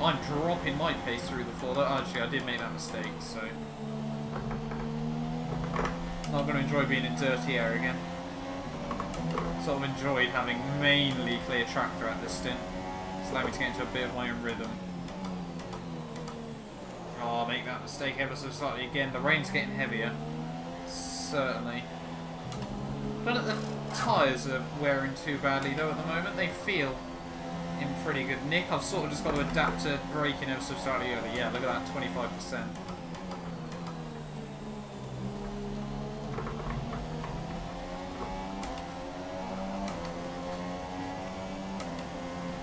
I'm dropping my pace through the floor. Actually, I did make that mistake, so... not going to enjoy being in dirty air again. Sort of enjoyed having mainly clear track throughout this stint. It's allowed me to get into a bit of my own rhythm. Oh, I'll make that mistake ever so slightly again. The rain's getting heavier. Certainly. But the tyres are wearing too badly though at the moment. They feel in pretty good nick. I've sort of just got to adapt to braking ever so slightly early. Yeah, look at that, 25%.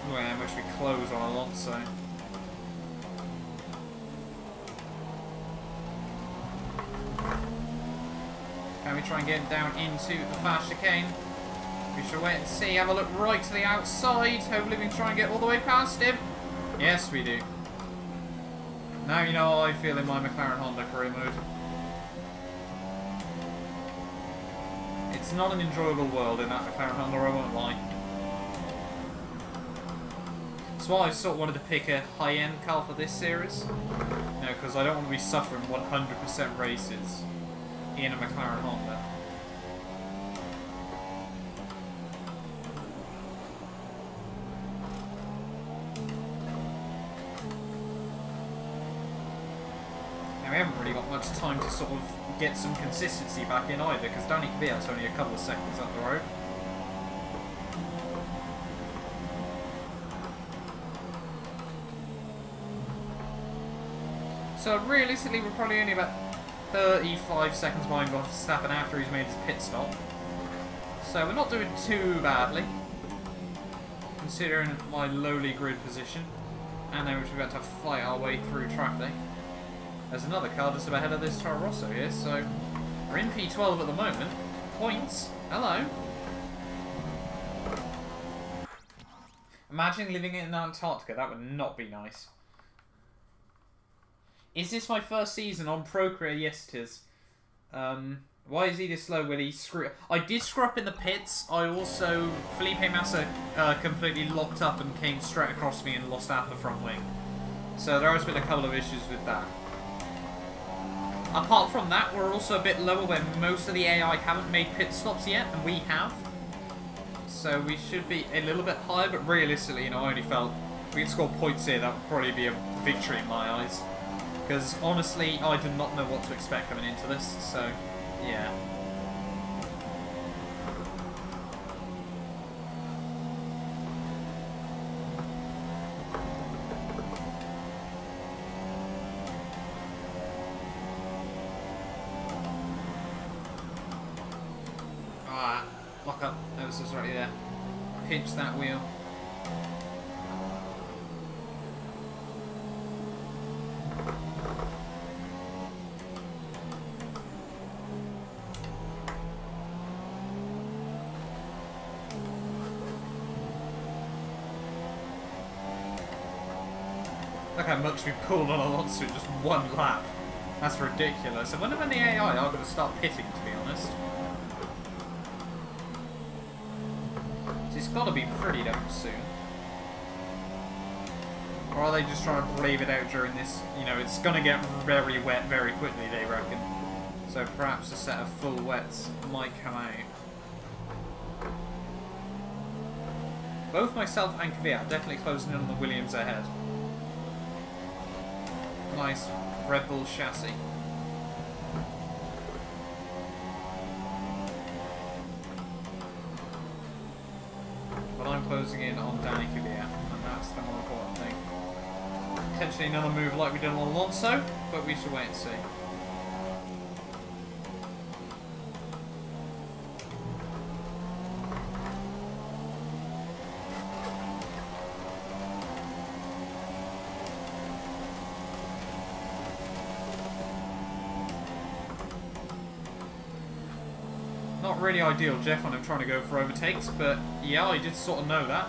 Look at how much we close on Alonso. Can we try and get down into the fast chicane? We shall wait and see. Have a look right to the outside. Hopefully we can try and get all the way past him. Yes, we do. Now you know how I feel in my McLaren Honda career mode. It's not an enjoyable world in that McLaren Honda, I won't lie. That's why I sort of wanted to pick a high-end car for this series. You know, because I don't want to be suffering 100% races in a McLaren Honda. haven't really got much time to sort of get some consistency back in either, because Danny Kvyat's only a couple of seconds up the road. So realistically, we're probably only about 35 seconds behind Verstappen after he's made his pit stop. So we're not doing too badly, considering my lowly grid position. And then we're about to fight our way through traffic. There's another car just ahead of this Toro Rosso here, so we're in P12 at the moment. Points. Hello. Imagine living in Antarctica. That would not be nice. Is this my first season on Procreate? Yes, it is. Why is he this slow? Will he screw? I did screw up in the pits. I also... Felipe Massa completely locked up and came straight across me and lost out the front wing. So there has been a couple of issues with that. Apart from that, we're also a bit lower where most of the AI haven't made pit stops yet, and we have. So we should be a little bit higher, but realistically, you know, I only felt if we could score points here, that would probably be a victory in my eyes. Because honestly, I did not know what to expect coming into this, so yeah. Ah, lock up. That was just right there. Pinch that wheel. Look how much we've pulled on Alonso in just one lap. That's ridiculous. I wonder when the AI are going to start pitting, to be honest. It's got to be pretty damn soon. Or are they just trying to brave it out during this? You know, it's going to get very wet very quickly, they reckon. So perhaps a set of full wets might come out. Both myself and Kvyat definitely closing in on the Williams ahead. Nice Red Bull chassis. But I'm closing in on Danny Kvyat, and that's the more important thing. Potentially another move like we did on Alonso, but we should wait and see. Not really ideal, Jeff, when I'm trying to go for overtakes, but yeah, I did sort of know that.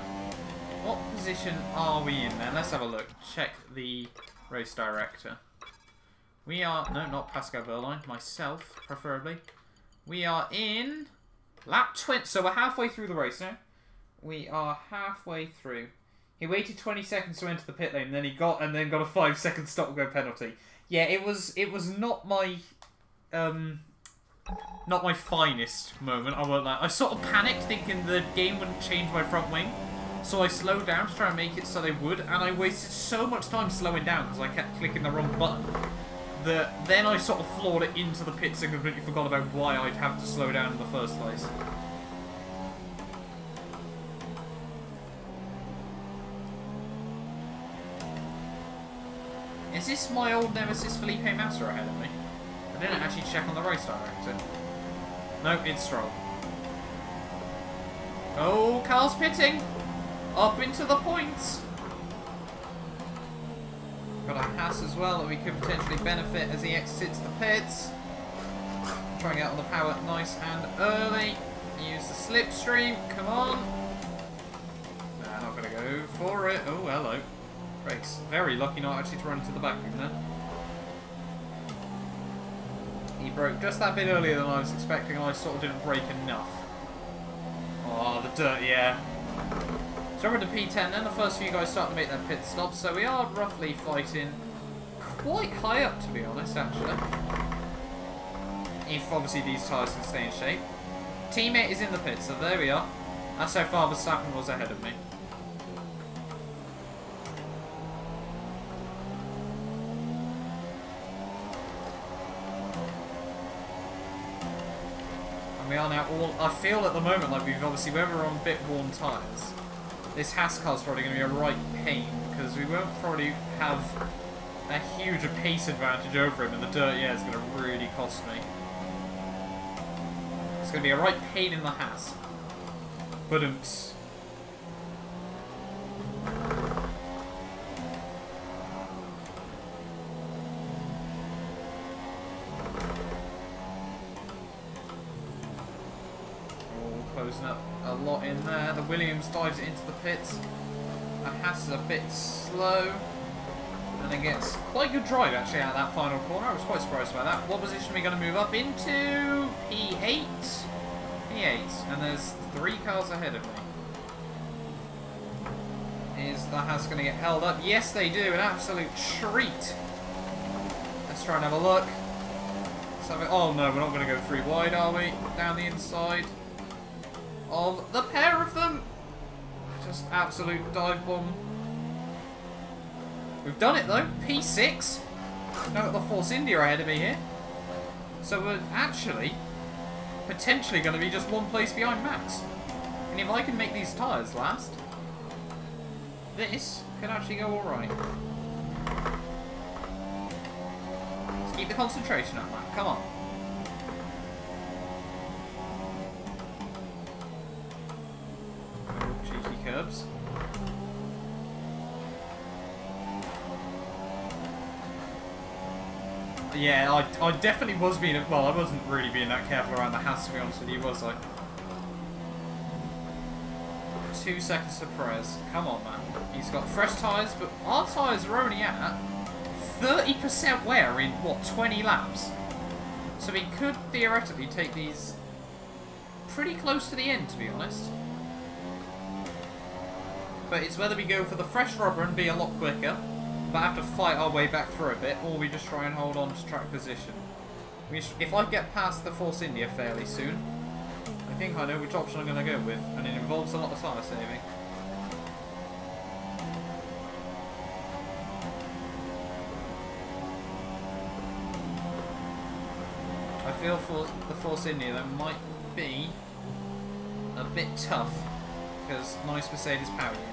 What position are we in then? Let's have a look. Check the race director. We are... No, not Pascal Wehrlein. Myself, preferably. We are in... lap 20. So we're halfway through the race now. We are halfway through. He waited 20 seconds to enter the pit lane, then he got... and then got a 5-second stop-go penalty. Yeah, it was not my... not my finest moment, I won't lie. I sort of panicked thinking the game wouldn't change my front wing. So I slowed down to try and make it so they would. And I wasted so much time slowing down because I kept clicking the wrong button. That then I sort of floored it into the pits and completely forgot about why I'd have to slow down in the first place. Is this my old nemesis Felipe Massa ahead of me? I didn't actually check on the race director. No, it's Stroll. Oh, Carl's pitting! Up into the points! Got a Haas as well that we could potentially benefit as he exits the pits. Trying to get on the power nice and early. Use the slipstream, come on! Nah, not gonna go for it. Oh, hello. Brakes. Very lucky not actually to run into the back of him there. He broke just that bit earlier than I was expecting, and I sort of didn't brake enough. Oh, the dirt, yeah. So we're into P10 then, the first few guys starting to make their pit stops, so we are roughly fighting quite high up, to be honest, actually. If obviously these tyres can stay in shape. Teammate is in the pit, so there we are. That's how far Verstappen was ahead of me. And we are now all... I feel at the moment like we're on a bit worn tyres. This Haas car's probably going to be a right pain, because we won't probably have a huge pace advantage over him, and the dirt, yeah, is going to really cost me. It's going to be a right pain in the Haas. But closing up a lot in there. The Williams dives into the pits. The Haas is a bit slow. And then gets quite good drive actually out of that final corner. I was quite surprised by that. What position are we going to move up into? P8? P8. And there's 3 cars ahead of me. Is the Haas going to get held up? Yes, they do. An absolute treat. Let's try and have a look. Oh no, we're not going to go 3 wide, are we? Down the inside of the pair of them. Just absolute dive bomb. We've done it though. P6. Now got the Force India ahead of me here. So we're actually potentially going to be just 1 place behind Max. And if I can make these tyres last, this could actually go alright. Let's keep the concentration up, Matt. Come on. Oh, cheeky curbs. Yeah, I definitely was being... Well, I wasn't really being that careful around the Haas, to be honest with you, was I? 2 seconds to Perez. Come on, man. He's got fresh tyres, but our tyres are only at 30% wear in, what, 20 laps? So we could theoretically take these pretty close to the end, to be honest. But it's whether we go for the fresh rubber and be a lot quicker, but have to fight our way back through a bit, or we just try and hold on to track position. If I get past the Force India fairly soon, I think I know which option I'm going to go with, and it involves a lot of tyre saving. I feel for the Force India that might be a bit tough, because nice Mercedes power unit.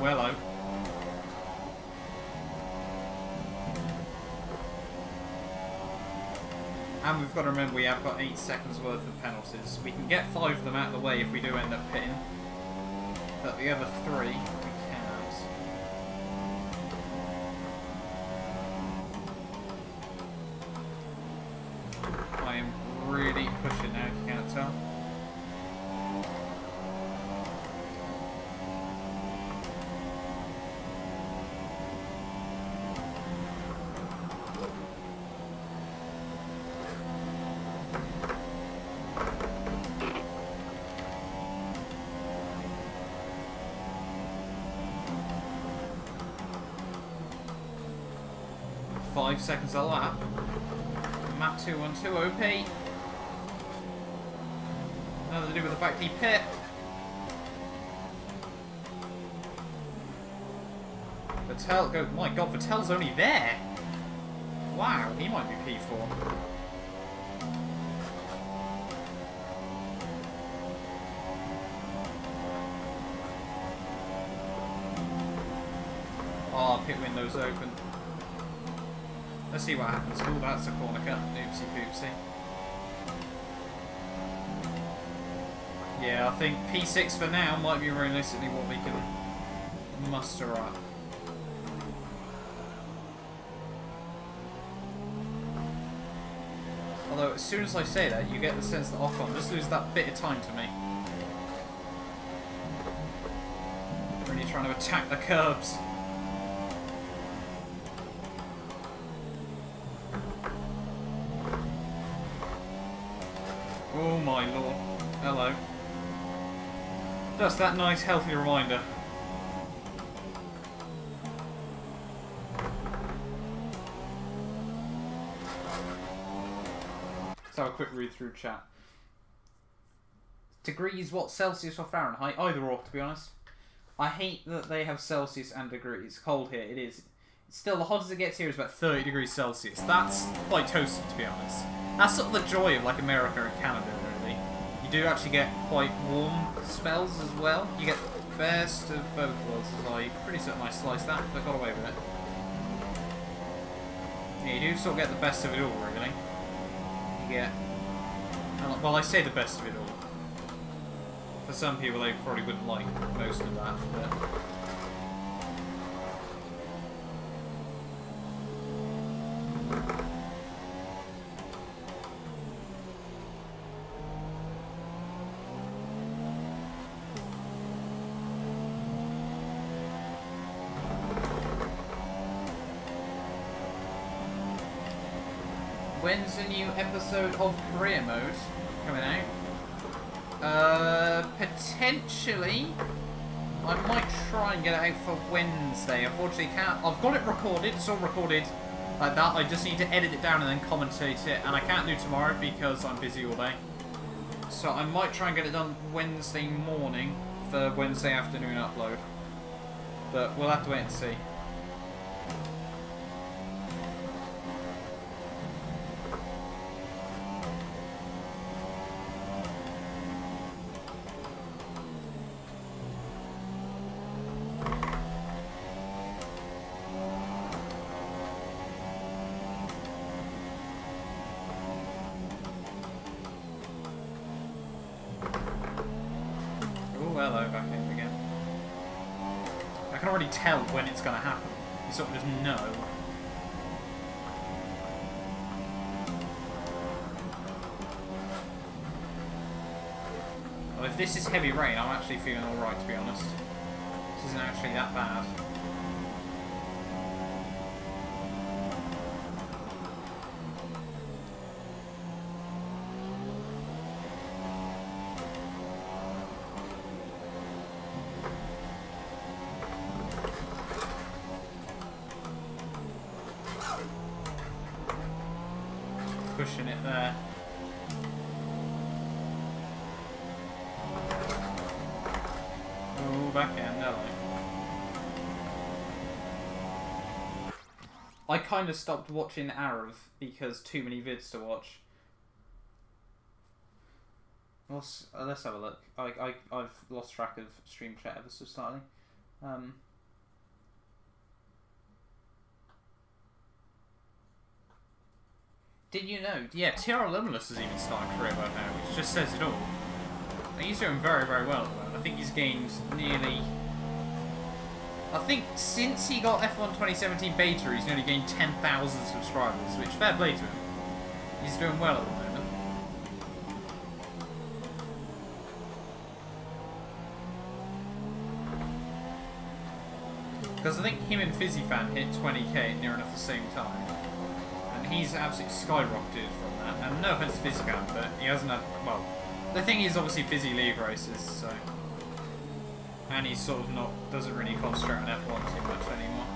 Hello. And we've got to remember we have got 8 seconds worth of penalties. We can get 5 of them out of the way if we do end up pitting. But the other 3, we cannot. I am really pushing now, if you can't tell. Five seconds a lap. Map 212 OP. Nothing to do with the fact he pit. Vettel, go. My God, Vettel's only there. Wow, he might be P4. Oh, pit window's open. Let's see what happens. Oh, that's a corner cut. Oopsie poopsie. Yeah, I think P6 for now might be realistically what we can muster up. Although, as soon as I say that, you get the sense that Ocon just loses that bit of time to me. Really trying to attack the curbs. Oh my lord. Hello. Just that nice healthy reminder. Let's have a quick read through chat. Degrees, what, Celsius or Fahrenheit? Either or, to be honest. I hate that they have Celsius and degrees. Cold here, it is. Still, the hottest it gets here is about 30 degrees Celsius. That's quite toasty, to be honest. That's sort of the joy of like America and Canada, really. You do actually get quite warm spells as well. You get the best of both worlds, as I pretty certain I sliced that, but got away with it. Yeah, you do sort of get the best of it all, really. You get... Well, I say the best of it all. For some people, they probably wouldn't like most of that, but... When's a new episode of Career Mode coming out? Potentially. I might try and get it out for Wednesday. Unfortunately, can't. I've got it recorded. It's all recorded like that. I just need to edit it down and then commentate it, and I can't do tomorrow because I'm busy all day. So I might try and get it done Wednesday morning for Wednesday afternoon upload. But we'll have to wait and see. Hello, back in again. I can already tell when it's going to happen. You sort of just know. Well, if this is heavy rain, I'm actually feeling alright, to be honest. This isn't actually that bad. Pushing it there. Oh, back end, hello. I kind of stopped watching Arv because too many vids to watch. Let's have a look. I've lost track of stream chat ever so slightly. Did you know? Yeah, TR Limitless has even started career mode now, which just says it all. He's doing very, very well at the moment. I think he's gained nearly... I think since he got F1 2017 beta, he's nearly gained 10,000 subscribers, which fair play to him. He's doing well at the moment. Because I think him and FizzyFan hit 20k near enough the same time. He's absolutely skyrocketed from that. And no offense to FizzyFan, but he hasn't had... Well, the thing is obviously Fizzy League races, so... And he sort of doesn't really concentrate on F1 too much anymore.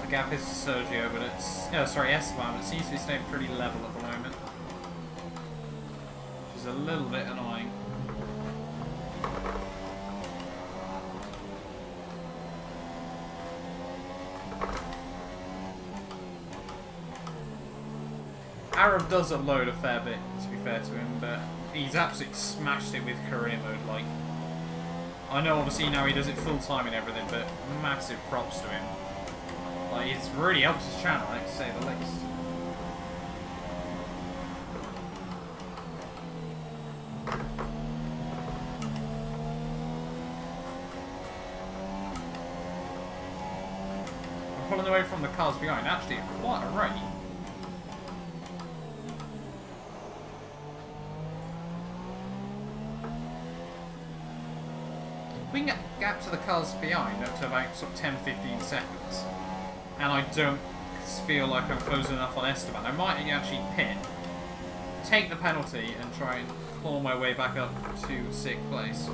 Gap is to Sergio, but it's... Oh, sorry, Esteban, but it seems to be staying pretty level at the moment. Which is a little bit annoying. Arab does upload a fair bit, to be fair to him, but he's absolutely smashed it with career mode, like... I know obviously now he does it full time and everything, but massive props to him. Like, it's really helped his channel, I have to say the least. I'm pulling away from the cars behind, actually at quite a rate. If we can get gap to the cars behind up to about sort of 10-15 seconds, and I don't feel like I'm close enough on Esteban, I might actually pit, take the penalty, and try and claw my way back up to 6th place.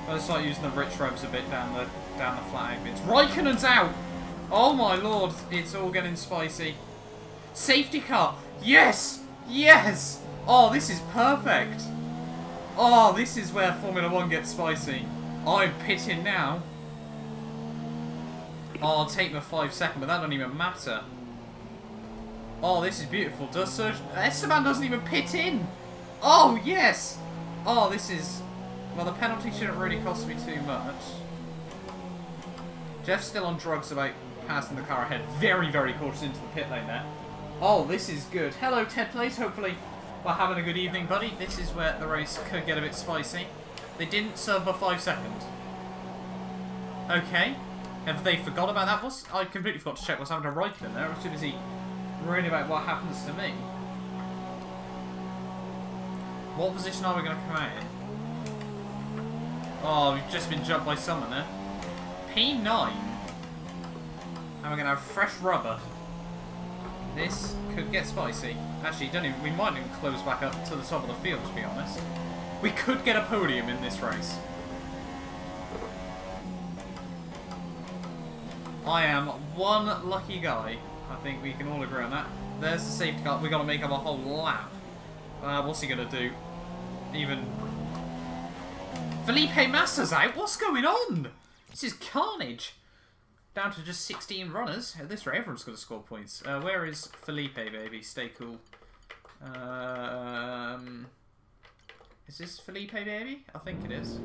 I'll start using the rich ropes a bit down the flat bits. Raikkonen's out! Oh my lord, it's all getting spicy. Safety car! Yes! Yes! Oh, this is perfect! Oh, this is where Formula 1 gets spicy. I'm pitting now. Oh, I'll take my 5 second, but that doesn't even matter. Oh, this is beautiful. Esteban doesn't even pit in! Oh, yes! Oh, this is... Well, the penalty shouldn't really cost me too much. Jeff's still on drugs about passing the car ahead. Very, very cautious into the pit lane there. Oh, this is good. Hello, Ted Place. Hopefully we're having a good evening, buddy. This is where the race could get a bit spicy. They didn't serve a 5 second. Okay. Have they forgot about that? I completely forgot to check what's happened to Raikkonen there. I was too busy worrying about what happens to me. What position are we going to come out in? Oh, we've just been jumped by someone there. P9. And we're going to have fresh rubber. This could get spicy. Actually, we might even close back up to the top of the field, to be honest. We could get a podium in this race. I am one lucky guy. I think we can all agree on that. There's the safety car. We've got to make up a whole lap. What's he going to do? Even... Felipe Massa's out? What's going on? This is carnage. Down to just 16 runners. At this rate, everyone's going to score points. Where is Felipe, baby? Stay cool. Is this Felipe, baby? I think it is.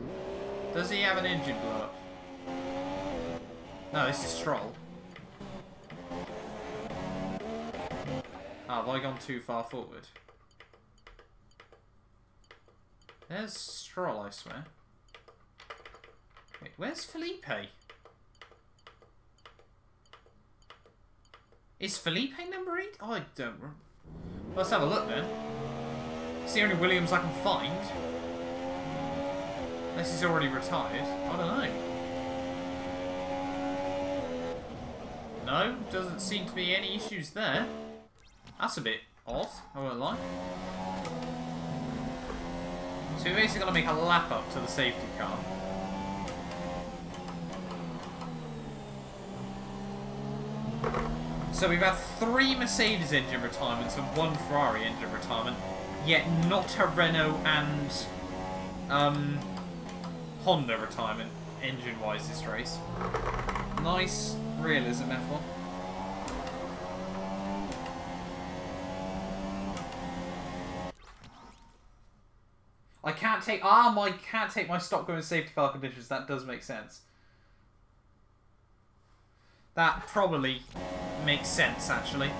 Does he have an engine blow up? No, this is Stroll. Oh, have I gone too far forward? There's Stroll, I swear. Wait, where's Felipe? Is Felipe number 8? Oh, I don't remember. Let's have a look then. It's the only Williams I can find. Unless he's already retired. I don't know. No, doesn't seem to be any issues there. That's a bit odd, I won't lie. So we're basically going to make a lap up to the safety car. So we've had 3 Mercedes engine retirements and 1 Ferrari engine retirement, yet not a Renault and Honda retirement engine-wise this race. Nice realism, F1. I can't take my stop going safety car conditions. That does make sense. That probably makes sense, actually.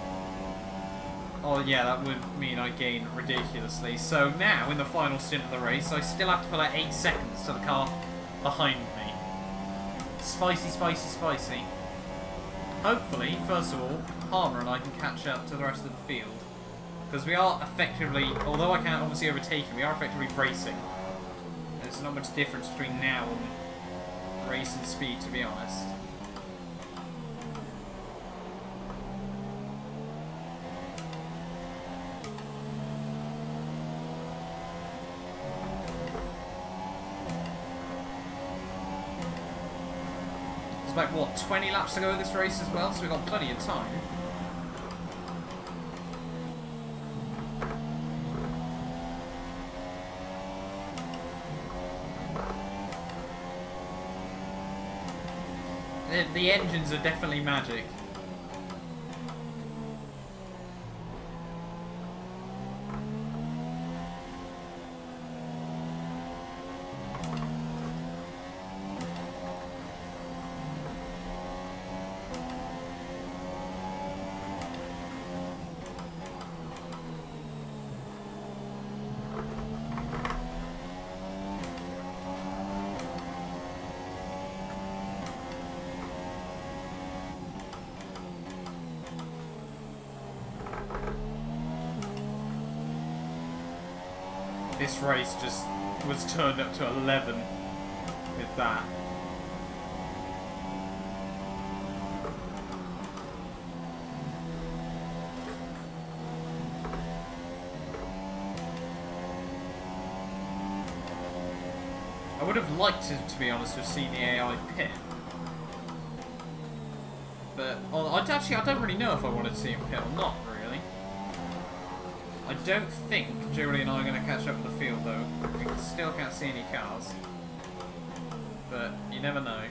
Oh yeah, that would mean I gain ridiculously. So now, in the final stint of the race, I still have to put out 8 seconds to the car behind me. Spicy, spicy, spicy. Hopefully, first of all, Palmer and I can catch up to the rest of the field. Because we are effectively, although I can't obviously overtake him, we are effectively racing. There's not much difference between now and race and speed, to be honest. There's about, what, 20 laps to go in this race as well, so we've got plenty of time. The engines are definitely magic. this race just was turned up to 11 with that. I would have liked to be honest, have seen the AI pit. But I don't really know if I wanted to see him pit or not, really. I don't think Julie and I are going to catch up with the field, though. We still can't see any cars. But you never know.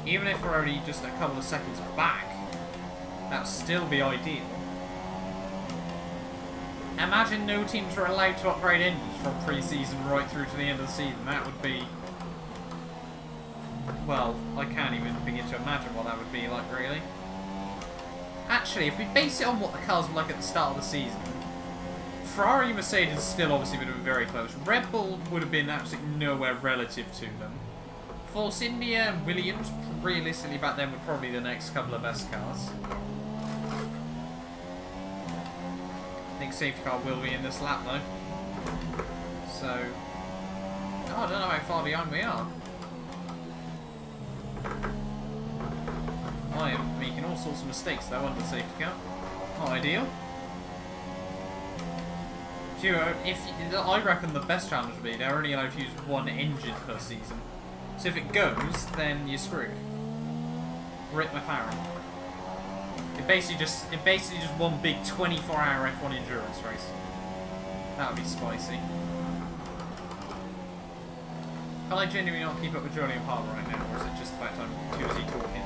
Even if we're only just a couple of seconds back, that would still be ideal. Imagine no teams were allowed to upgrade engines from pre-season right through to the end of the season. That would be... well, I can't even begin to imagine what that would be like, really. Actually, if we base it on what the cars were like at the start of the season, Ferrari and Mercedes still obviously would have been very close. Red Bull would have been absolutely nowhere relative to them. Force India and Williams, realistically back then, were probably the next couple of best cars. I think safety car will be in this lap, though. So... oh, I don't know how far behind we are. I am making all sorts of mistakes though under the safety car. Not ideal. I reckon the best challenge would be they're only allowed to use one engine per season. So if it goes, then you're screwed. Rip McLaren. It basically just one big 24-hour F1 endurance race. That would be spicy. Can I genuinely not keep up with Jolly and Palmer right now, or is it just the fact I'm too busy talking?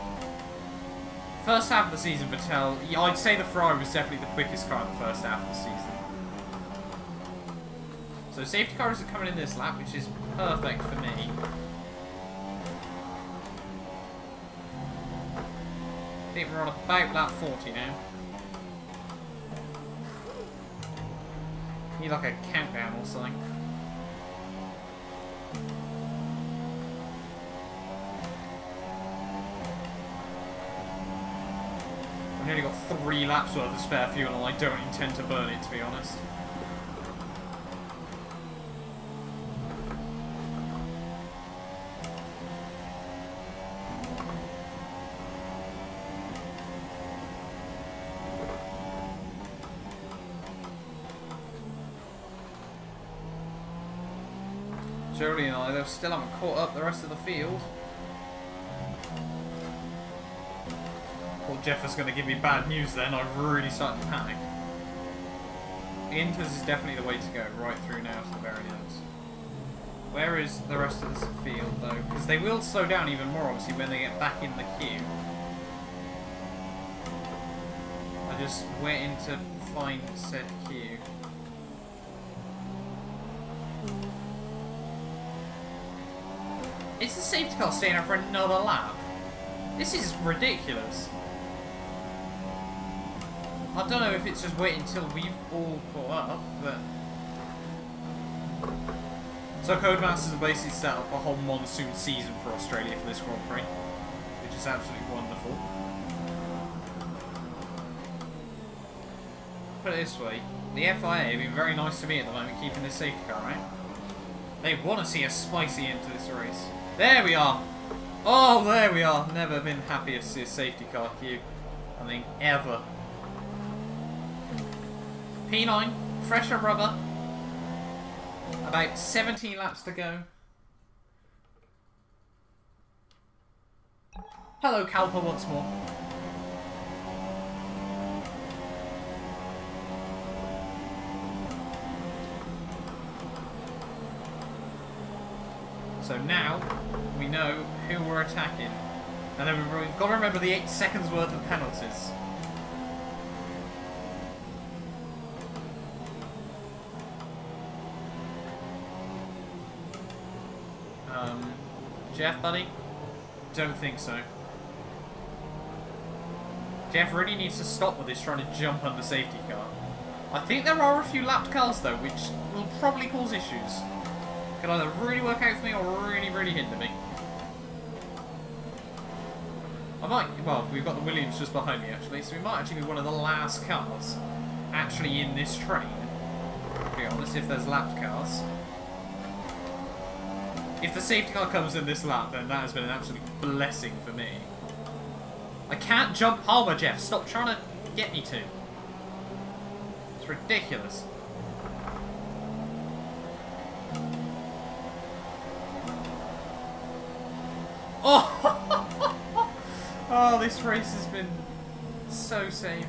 First half of the season, Vettel, yeah, I'd say the Ferrari was definitely the quickest car in the first half of the season. So safety cars are coming in this lap, which is perfect for me. I think we're on about lap 40 now. Need like a countdown or something. I've only got 3 laps worth of spare fuel and I don't intend to burn it, to be honest. Jolly and I, they still haven't caught up the rest of the field. Well, Jeff is going to give me bad news then. I've really started to panic. Inters is definitely the way to go, right through now to the very end. Where is the rest of this field, though? Because they will slow down even more, obviously, when they get back in the queue. I'm just waiting to find said queue. Is the safety car staying out for another lap? This is ridiculous. I don't know if it's just waiting until we've all caught up, but... So Codemasters have basically set up a whole monsoon season for Australia for this Grand Prix, which is absolutely wonderful. Put it this way, the FIA have been very nice to me at the moment, keeping this safety car, right? They want to see us spicy into this race. There we are! Oh, there we are! Never been happier to see a safety car queue. I think, ever. P9, fresher rubber. About 17 laps to go. Hello, Calper, once more. So now, we know who we're attacking. And then we've got to remember the 8 seconds worth of penalties. Jeff, buddy? Don't think so. Jeff really needs to stop with this trying to jump under safety car. I think there are a few lapped cars though, which will probably cause issues. Could either really work out for me or really, really hinder me. I might, well, we've got the Williams just behind me actually, so we might actually be one of the last cars actually in this train, to be honest, if there's lapped cars. If the safety car comes in this lap, then that has been an absolute blessing for me. I can't jump Palmer, Jeff. Stop trying to get me to. It's ridiculous. Oh! Oh, this race has been so saved.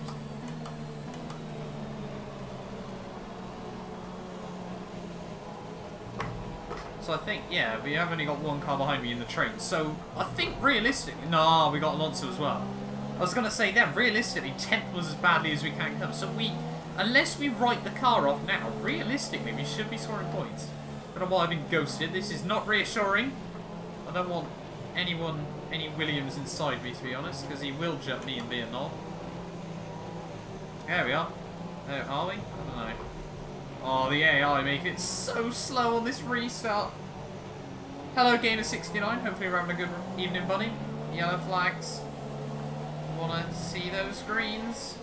So I think, yeah, we have only got one car behind me in the train. So I think realistically, no, we got Alonso as well. I was going to say then, realistically, 10th was as badly as we can come. So unless we write the car off now, realistically, we should be scoring points. I don't know why I've been ghosted. This is not reassuring. I don't want any Williams inside me, to be honest, because he will jump me and be a knob. There we are. Are we? I don't know. Oh, the AI making it so slow on this restart. Hello, Gamer69. Hopefully you're having a good evening, buddy. Yellow flags. Wanna see those greens?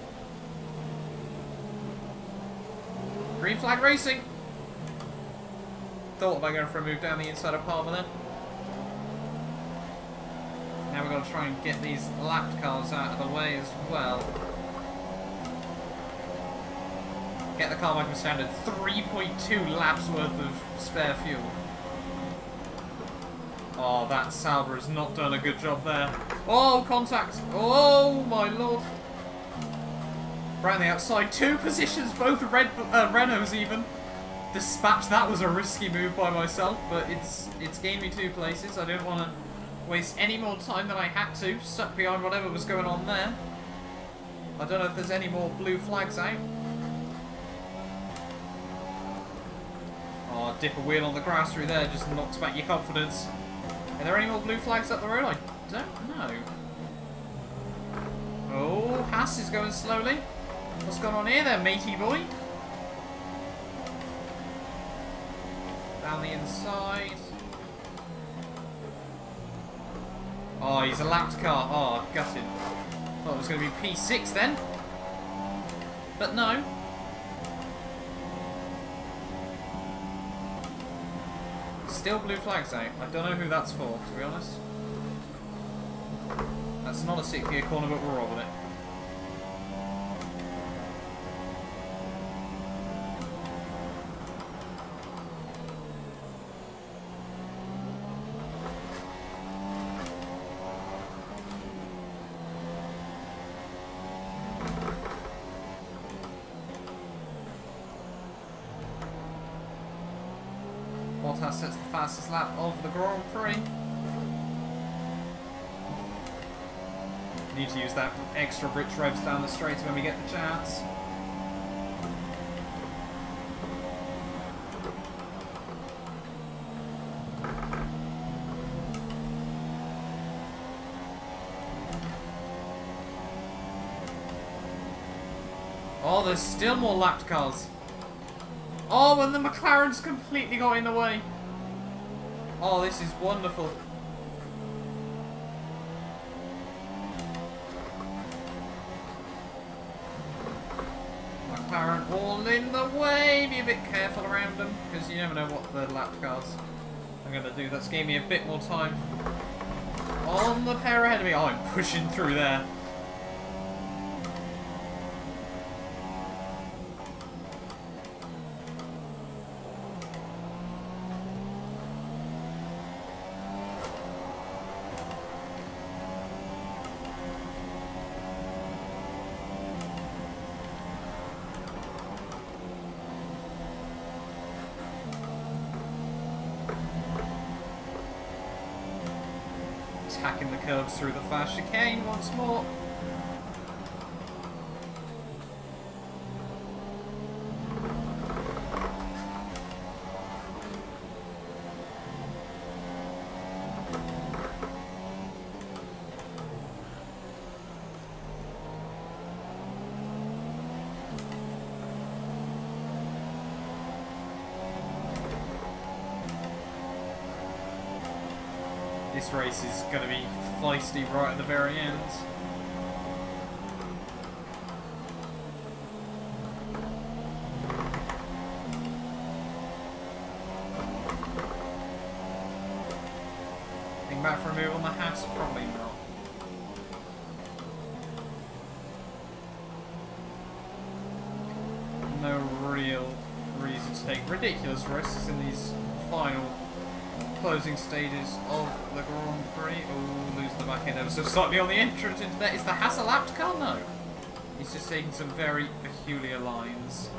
Green flag racing. Thought about going for a move down the inside of Palmer then. Now we've got to try and get these lapped cars out of the way as well. Get the car back to standard. 3.2 laps worth of spare fuel. Oh, that Sauber has not done a good job there. Oh, contact. Oh, my lord. Around the outside. 2 positions, both Renaults even. Dispatch. That was a risky move by myself, but it's gained me 2 places. I didn't want to waste any more time than I had to. Stuck behind whatever was going on there. I don't know if there's any more blue flags out. Oh, dip a wheel on the grass through there just knocks back your confidence. Are there any more blue flags up the road? I don't know. Oh, Haas is going slowly. What's going on here there, matey boy? Down the inside. Oh, he's a lapped car. Oh, gutted. Thought it was going to be P6 then. But no. Still blue flags out. I don't know who that's for, to be honest. That's not a 6-gear corner, but we're rolling it. Bottas sets the fastest lap of the Grand Prix. Need to use that extra rich revs down the straight when we get the chance. Oh, there's still more lapped cars. Oh, and the McLaren's completely got in the way. Oh, this is wonderful. McLaren all in the way. Be a bit careful around them, because you never know what the lap cars are going to do. That's gave me a bit more time. On the pair ahead of me. Oh, I'm pushing through there. Attacking the curves through the fast chicane once more. This race is going to be feisty right at the very end. back for a move on the Haas? Probably not. No real reason to take ridiculous risks in these final closing stages of the Grand Prix. Oh, lose the back end ever so slightly on the entrance into that. Is the Haas a lapped car? No. He's just taking some very peculiar lines.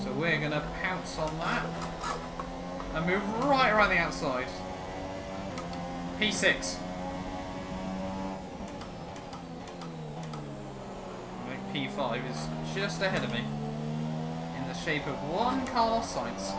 So we're going to pounce on that and move right around the outside. P6. I think P5 is just ahead of me in the shape of one Carlos Sainz.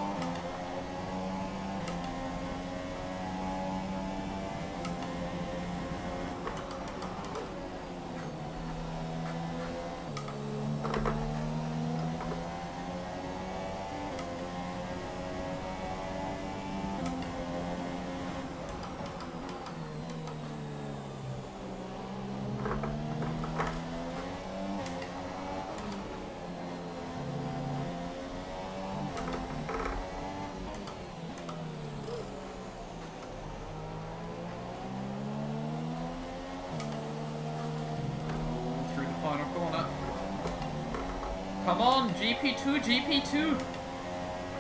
Come on, GP2, GP2!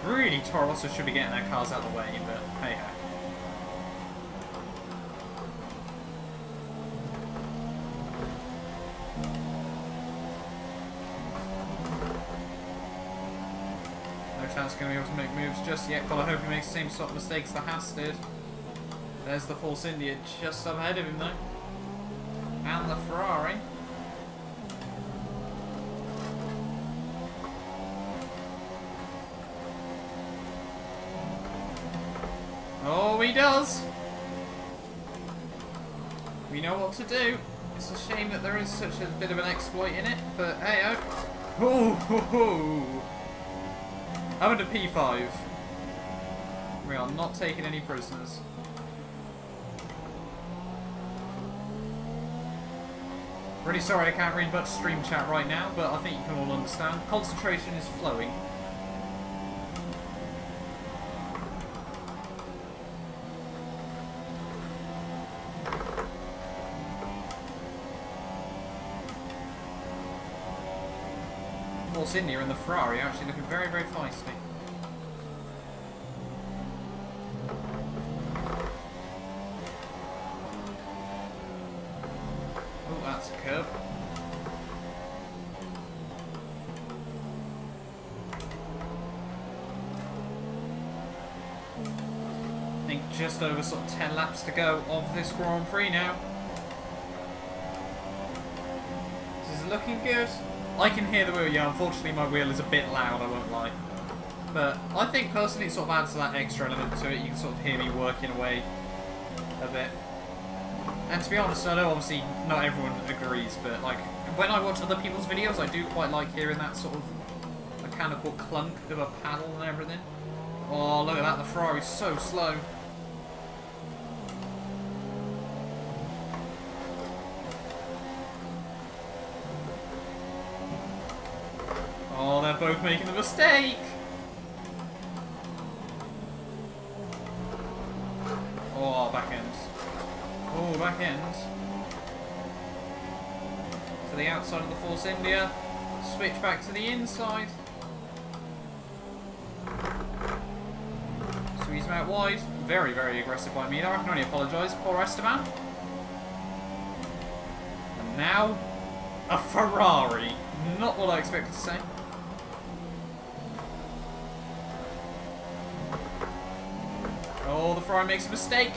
Really, Toro Rosso should be getting their cars out of the way, but hey ho. No chance going to be able to make moves just yet, but I hope he makes the same sort of mistakes the Haas did. There's the Force India just up ahead of him though. And the Ferrari. Oh, he does! We know what to do. It's a shame that there is such a bit of an exploit in it, but hey-oh. Oh, ho, ho. I'm into P5. We are not taking any prisoners. Really sorry I can't read much stream chat right now, but I think you can all understand. Concentration is flowing. Force India and the Ferrari are actually looking very, very feisty. Oh, that's a curb. I think just over sort of 10 laps to go of this Grand Prix now. This is looking good. I can hear the wheel, yeah, unfortunately my wheel is a bit loud, I won't lie. But I think personally it sort of adds that extra element to it. You can sort of hear me working away a bit. And to be honest, I know obviously not everyone agrees, but like when I watch other people's videos I do quite like hearing that sort of mechanical clunk of a paddle and everything. Oh, look at that, the Ferrari's so slow. Oh, they're both making a mistake! Oh, back end. Oh, back end. To the outside of the Force India. Switch back to the inside. Squeeze him out wide. Very, very aggressive by me there. I can only apologise. Poor Esteban. And now, a Ferrari. Not what I expected to say. Oh, the Ferrari makes a mistake.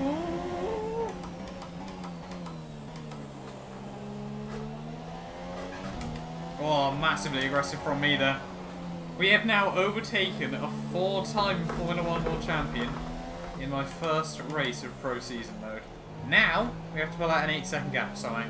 Ooh. Oh, massively aggressive from me there. We have now overtaken a 4-time Formula 1 World Champion in my first race of Pro Season mode. Now, we have to pull out an 8-second gap somehow.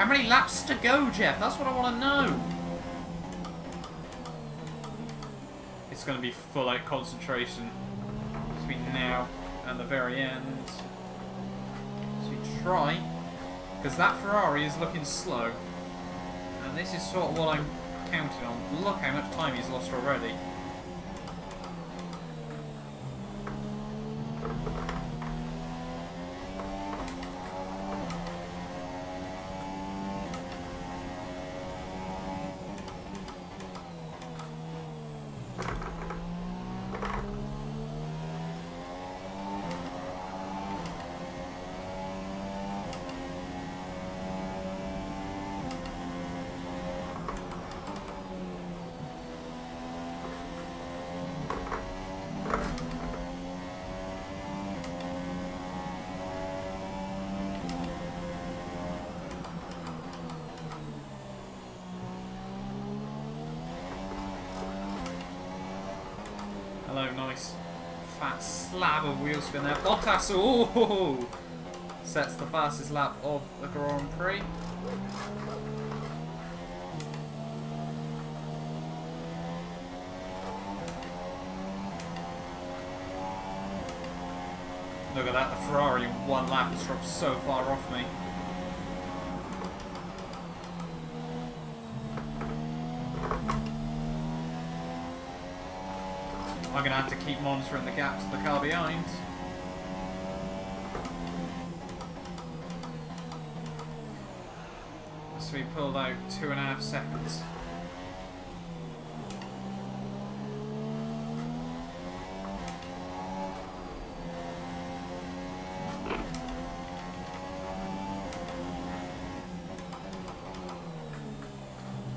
How many laps to go, Jeff? That's what I want to know. It's going to be full out concentration between now and the very end. So we try, because that Ferrari is looking slow, and this is sort of what I'm counting on. Look how much time he's lost already. Hello, nice fat slab of wheel spin there. Bottas, ooh, sets the fastest lap of the Grand Prix. Look at that, the Ferrari in one lap has dropped so far off me. I'm going to have to keep monitoring the gaps of the car behind. So we pulled out 2.5 seconds.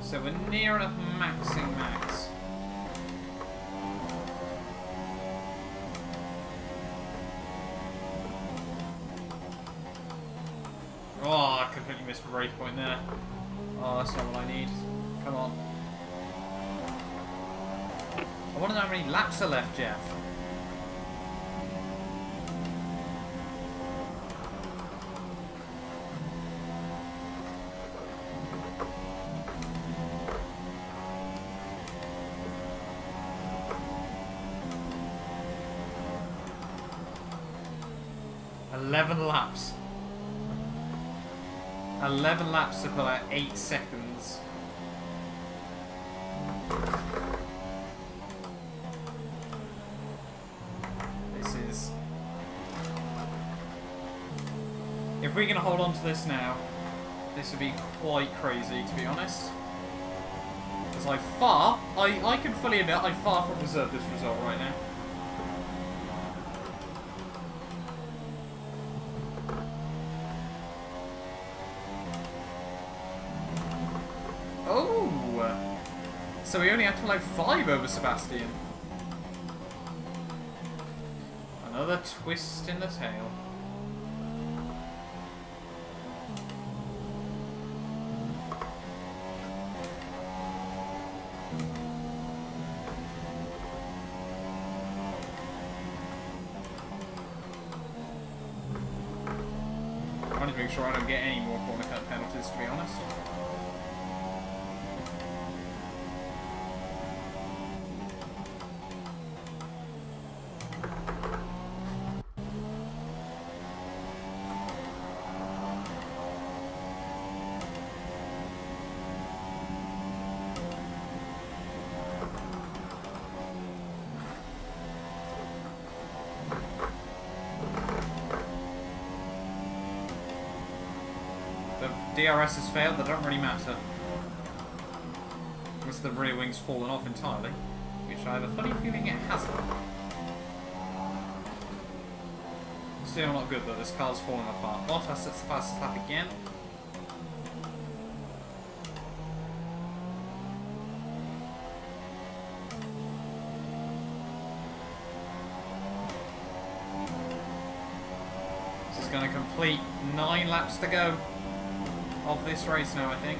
So we're near enough maxing max. Oh, I completely missed my brake point there. Oh, that's not what I need. Come on. I want to know how many laps are left, Jeff. Laps. 11 laps to pull out 8 seconds. This is... If we can hold on to this now, this would be quite crazy, to be honest. Because I can fully admit, I far from deserve this result right now. So we only have to like 5 over Sebastian. Another twist in the tail. I need to make sure I don't get any more corner cut penalties, to be honest. DRS has failed, that don't really matter. Unless the rear wing's fallen off entirely, which I have a funny feeling it hasn't. Still not good though, this car's falling apart. Bottas sets the fastest lap again. This is going to complete 9 laps to go of this race now, I think.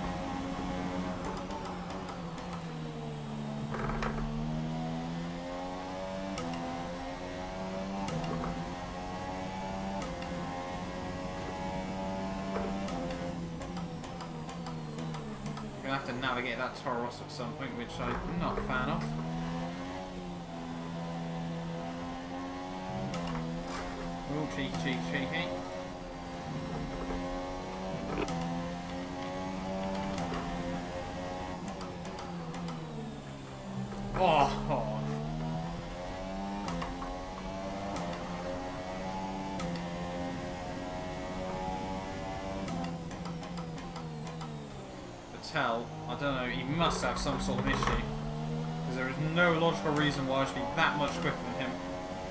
going to have to navigate that Toro Rosso at some point, which I'm not a fan of. Oh, cheeky, cheeky, cheeky. Oh. Patel, I don't know, he must have some sort of issue. Because there is no logical reason why I should be that much quicker than him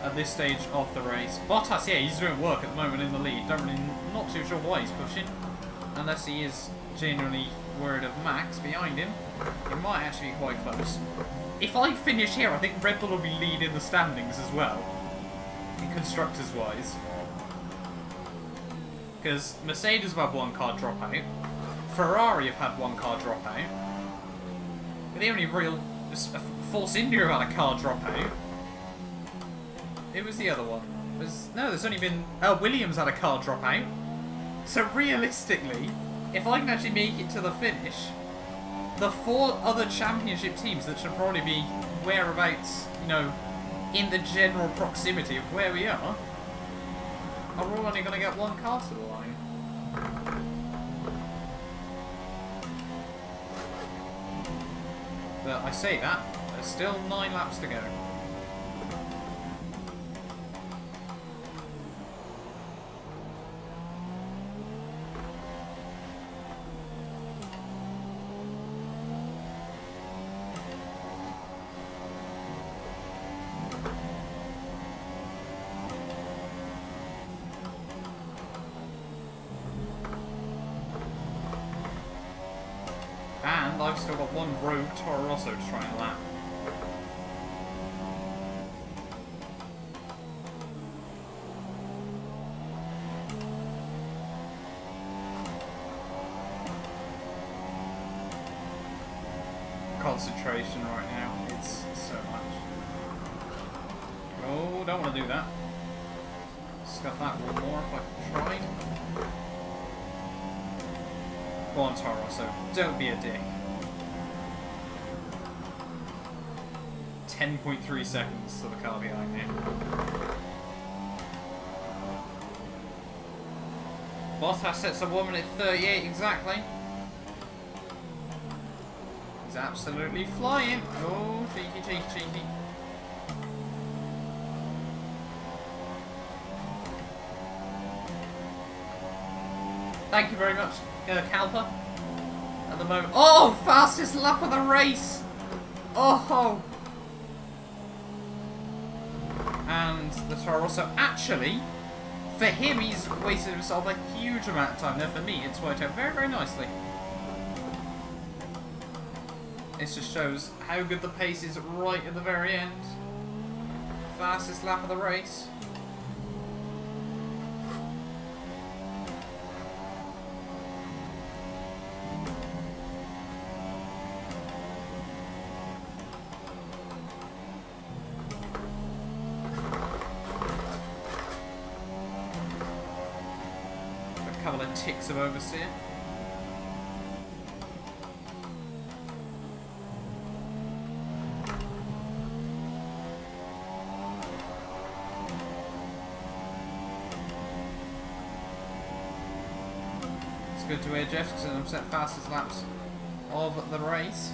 at this stage of the race. Bottas, yeah, he's doing work at the moment in the lead. Not too sure why he's pushing. Unless he is genuinely worried of Max behind him. It might actually be quite close. If I finish here, I think Red Bull will be leading the standings as well. In constructors-wise. Because Mercedes have had one car drop out. Ferrari have had one car drop out. But the only real Force India have had a car drop out. It was the other one. There's only been... Oh, Williams had a car drop out. So realistically, if I can actually make it to the finish, the 4 other championship teams that should probably be whereabouts, you know, in the general proximity of where we are all only going to get one car to the line. But I say that, there's still 9 laps to go. And I've still got one rogue Toro Rosso to try and lap. Concentration right now, it's so much. Oh, don't want to do that. Scuff that one more if I tried. Go on, Toro Rosso. Don't be a dick. 10.3 seconds to the car behind me. Bottas sets a 1 minute 38 exactly. He's absolutely flying. Oh, cheeky, cheeky, cheeky. Thank you very much, Calper. At the moment. Oh, fastest lap of the race. Oh. And the Toro Rosso, actually, for him, he's wasted himself a huge amount of time there. For me, it's worked out very, very nicely. It just shows how good the pace is right at the very end. Fastest lap of the race. A couple of ticks of oversteer. It's good to hear Jeff because I'm set fastest laps of the race.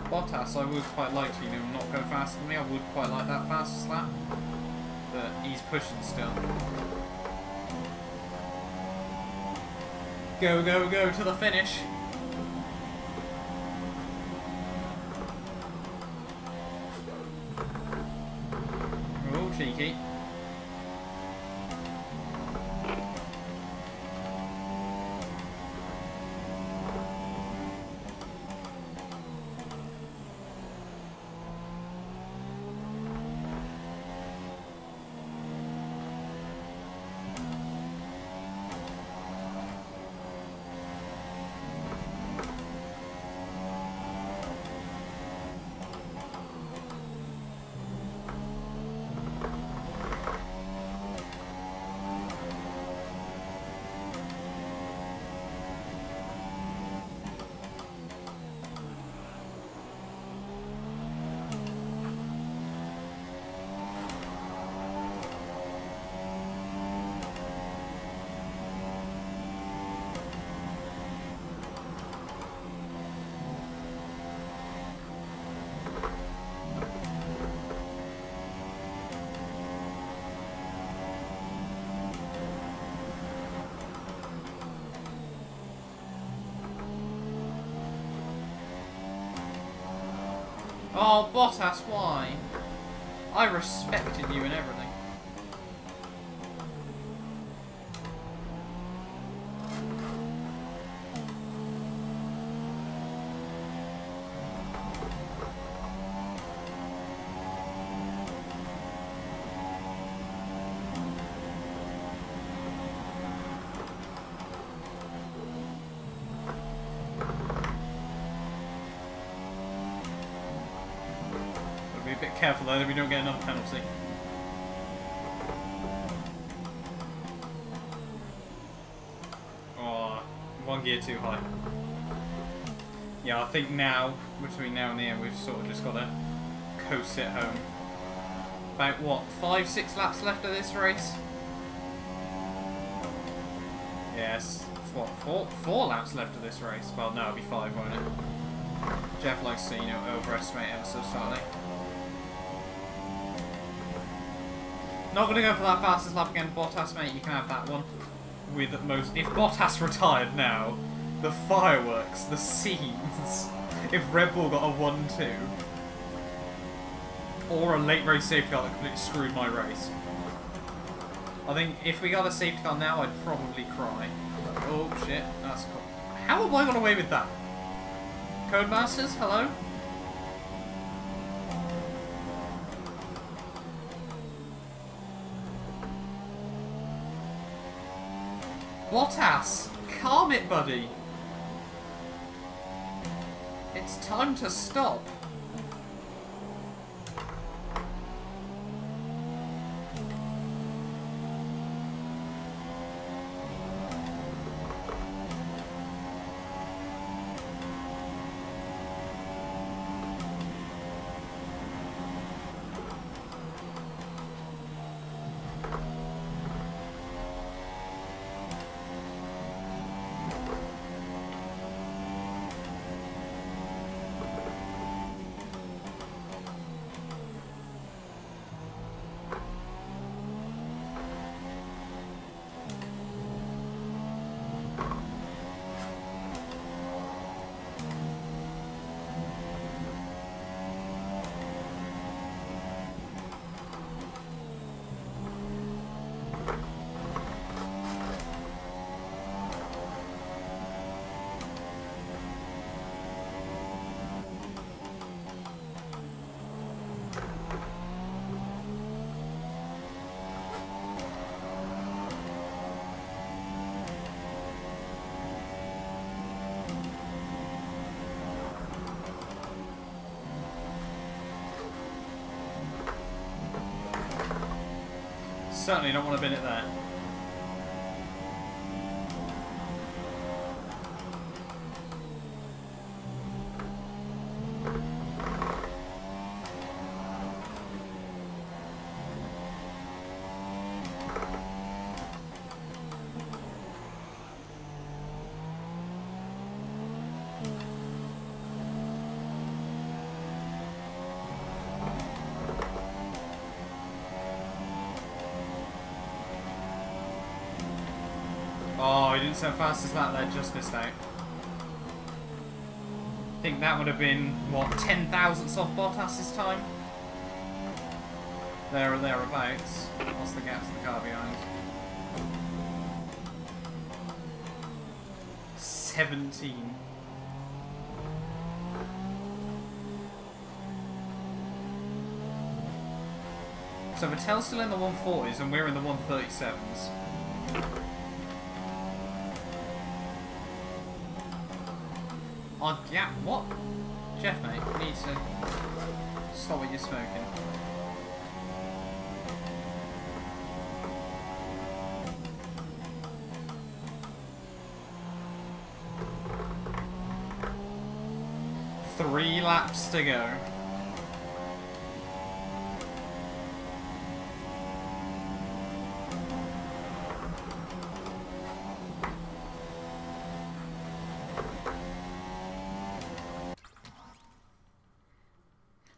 Bottas, I would quite like to, not go faster than me. I would quite like that fastest lap. But he's pushing still. Go, go, go to the finish. Oh, cheeky. Oh, Bottas, why? I respected you and everything. Be a bit careful though that we don't get another penalty. Oh, one gear too high. Yeah, I think now, between now and the end, we've sort of just got to coast it home. About what, 5-6 laps left of this race? Yes, what, four laps left of this race? Well, no, it'll be 5, won't it? Jeff likes to, you know, overestimate ever so slightly. Not going to go for that fastest lap again, Bottas, mate. You can have that one. With most, if Bottas retired now, the fireworks, the scenes. If Red Bull got a 1-2, or a late race safety car that completely screwed my race. I think if we got a safety car now, I'd probably cry. Oh shit, that's cool. How have I got away with that? Codemasters, hello. Bottas! Calm it, buddy! It's time to stop. Certainly don't want to bin it there. Oh, he didn't so fast as that there, just missed out. I think that would have been, what, 10 thousandths off Bottas's time? There or thereabouts. What's the gap to the car behind? 17. So Vettel's still in the 140s and we're in the 137s. Oh, yeah, what? Jeff, mate, you need to stop what you're smoking. Three laps to go.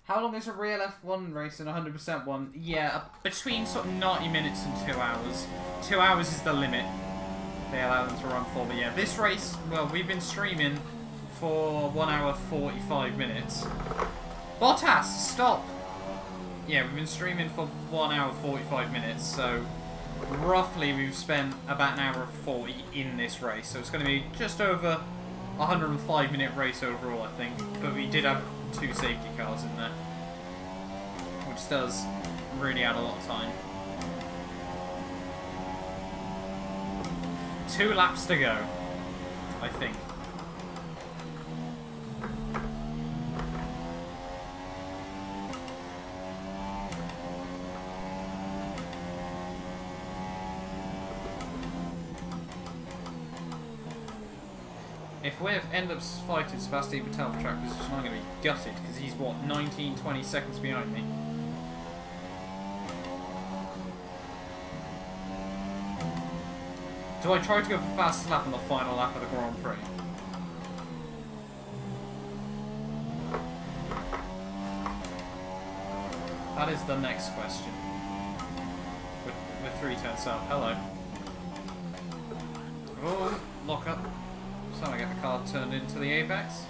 How long is a real F1 race and 100% one? Yeah, between sort of 90 minutes and 2 hours. 2 hours is the limit they allow them to run for. But yeah, this race, well, we've been streaming for 1 hour 45 minutes. Bottas, stop! Yeah, we've been streaming for 1 hour 45 minutes, so roughly we've spent about an hour 40 in this race. So it's going to be just over 105-minute race overall, I think. But we did have 2 safety cars in there, which does really add a lot of time. 2 laps to go, I think. If we end up fighting Sebastian Vettel for track position, I'm going to be gutted because he's, what, 19, 20 seconds behind me. Do I try to go for fastest lap on the final lap of the Grand Prix? That is the next question. With 3 turns up. Hello. Oh, lock up. So I get the car turned into the apex.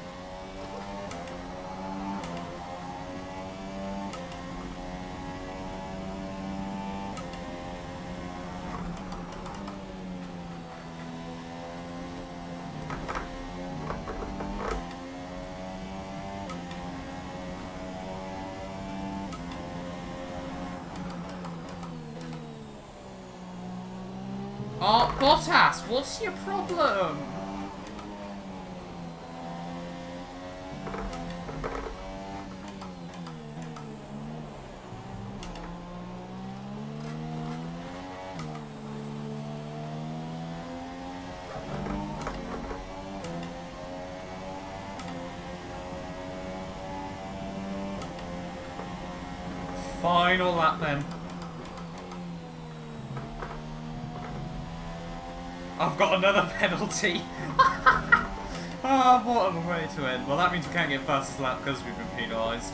Oh, Bottas, what's your problem? Final lap then. I've got another penalty. Oh, what a way to end. Well, that means we can't get fastest lap because we've been penalised.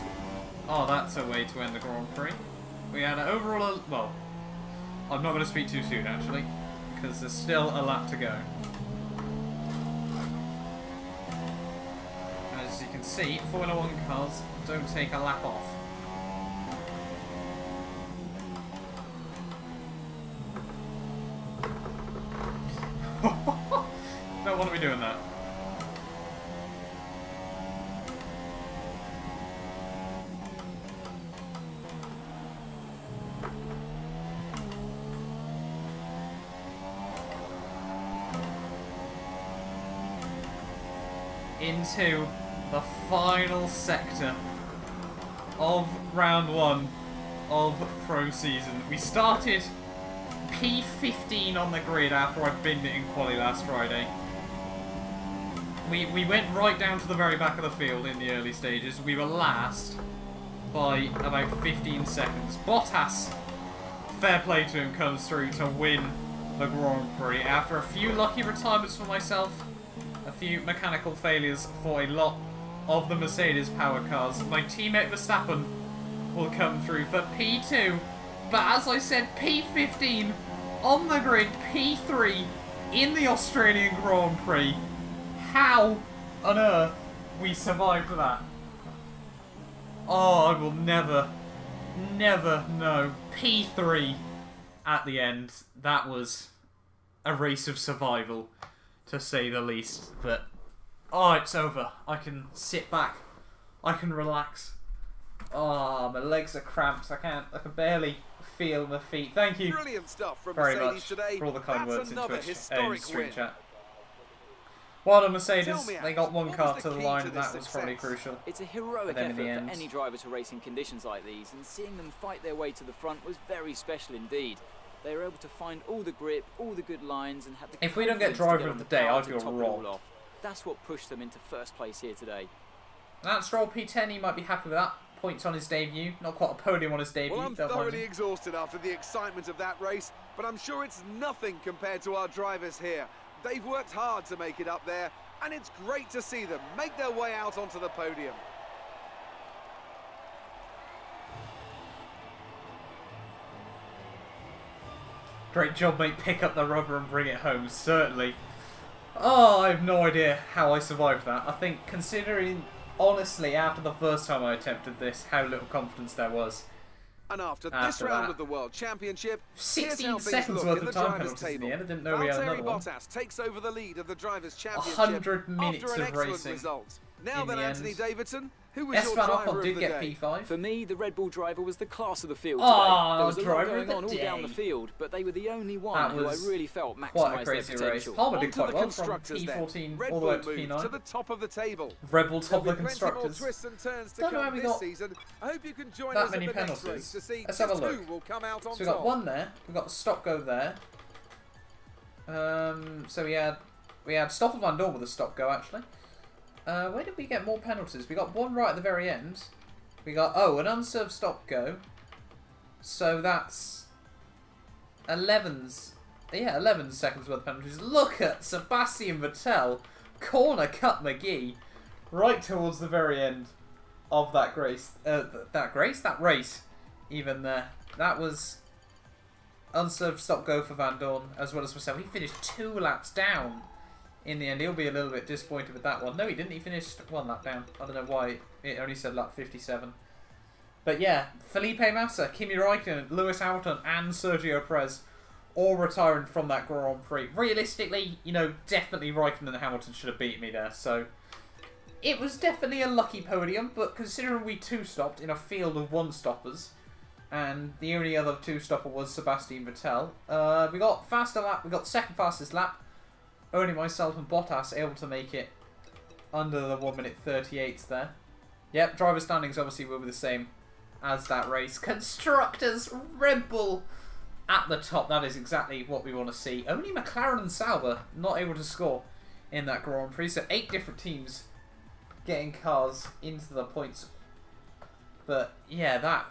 Oh, that's a way to end the Grand Prix. We had an overall... Well, I'm not going to speak too soon, actually, because there's still a lap to go. As you can see, Formula 1 cars don't take a lap off. Don't want to be doing that. Into the final sector of round 1 of Pro Season. We started P15 on the grid after I binned it in quali last Friday. We went right down to the very back of the field in the early stages. We were last by about 15 seconds. Bottas, fair play to him, comes through to win the Grand Prix after a few lucky retirements for myself, a few mechanical failures for a lot of the Mercedes power cars. My teammate Verstappen will come through for P2, but as I said, P15 on the grid, P3 in the Australian Grand Prix. How on earth we survived that? Oh, I will never know. P3 at the end. That was a race of survival, to say the least. But, oh, it's over. I can sit back. I can relax. Oh, my legs are cramped. I can barely feel my feet. Thank you very much for all the kind words in Twitch and stream chat. Well done, Mercedes. They got one car to the line, and that was probably crucial. It's a heroic effort for any driver to race in conditions like these, and seeing them fight their way to the front was very special indeed. They were able to find all the grip, all the good lines, and have the... If we don't get driver of the day, I feel robbed. That's what pushed them into first place here today. That Stroll P10, he might be happy with that. Points on his debut. Not quite a podium on his debut. Well, I'm thoroughly exhausted after the excitement of that race, but I'm sure it's nothing compared to our drivers here. They've worked hard to make it up there, and it's great to see them make their way out onto the podium. Great job, mate. Pick up the rubber and bring it home, certainly. Oh, I have no idea how I survived that. I think, considering honestly, after the first time I attempted this, how little confidence there was. And after this round of the World Championship, 16 seconds worth of time penalties in the end. I didn't know we had another one. Bottas takes over the lead of the Drivers' Championship 100 minutes after an of racing. result. Now then, Anthony Davidson, who was Esteban your driver Ocon of did the get day? P5. For me, the Red Bull driver was the class of the field Oh, today. There was a lot driver going of on the all down the day. field, but they were the only one who I really felt Quite maximised a their crazy race. potential. Palmer did Onto quite the well from constructors P14 Red all the way up Bull to moves to P9. the top of the table. Red Bull top of the There'll be plenty more constructors. twists and turns to Don't know how come we this got season. I hope you can join that us many at the next penalties. race to see Let's just have a who look. will come out on So we got top. one there. We got the stop go there. So we had Stoffel Van Dorn with a stop go actually. Where did we get more penalties? We got one right at the very end. We got an unserved stop go. So that's 11 seconds worth of penalties. Look at Sebastian Vettel corner cut McGee right towards the very end of that race. That race. Even there, that was unserved stop go for Van Dorn as well as myself. He finished 2 laps down. In the end, he'll be a little bit disappointed with that one. No, he didn't. He finished 1 lap down. I don't know why it only said lap 57. But yeah, Felipe Massa, Kimi Raikkonen, Lewis Hamilton, and Sergio Perez all retiring from that Grand Prix. Realistically, you know, definitely Raikkonen and Hamilton should have beat me there. So it was definitely a lucky podium. But considering we 2-stopped in a field of 1-stoppers, and the only other 2-stopper was Sebastian Vettel, we got faster lap. We got second fastest lap. Only myself and Bottas able to make it under the 1:38 there. Yep, driver standings obviously will be the same as that race. Constructors, Red Bull at the top. That is exactly what we want to see. Only McLaren and Sauber not able to score in that Grand Prix. So 8 different teams getting cars into the points. But yeah, that...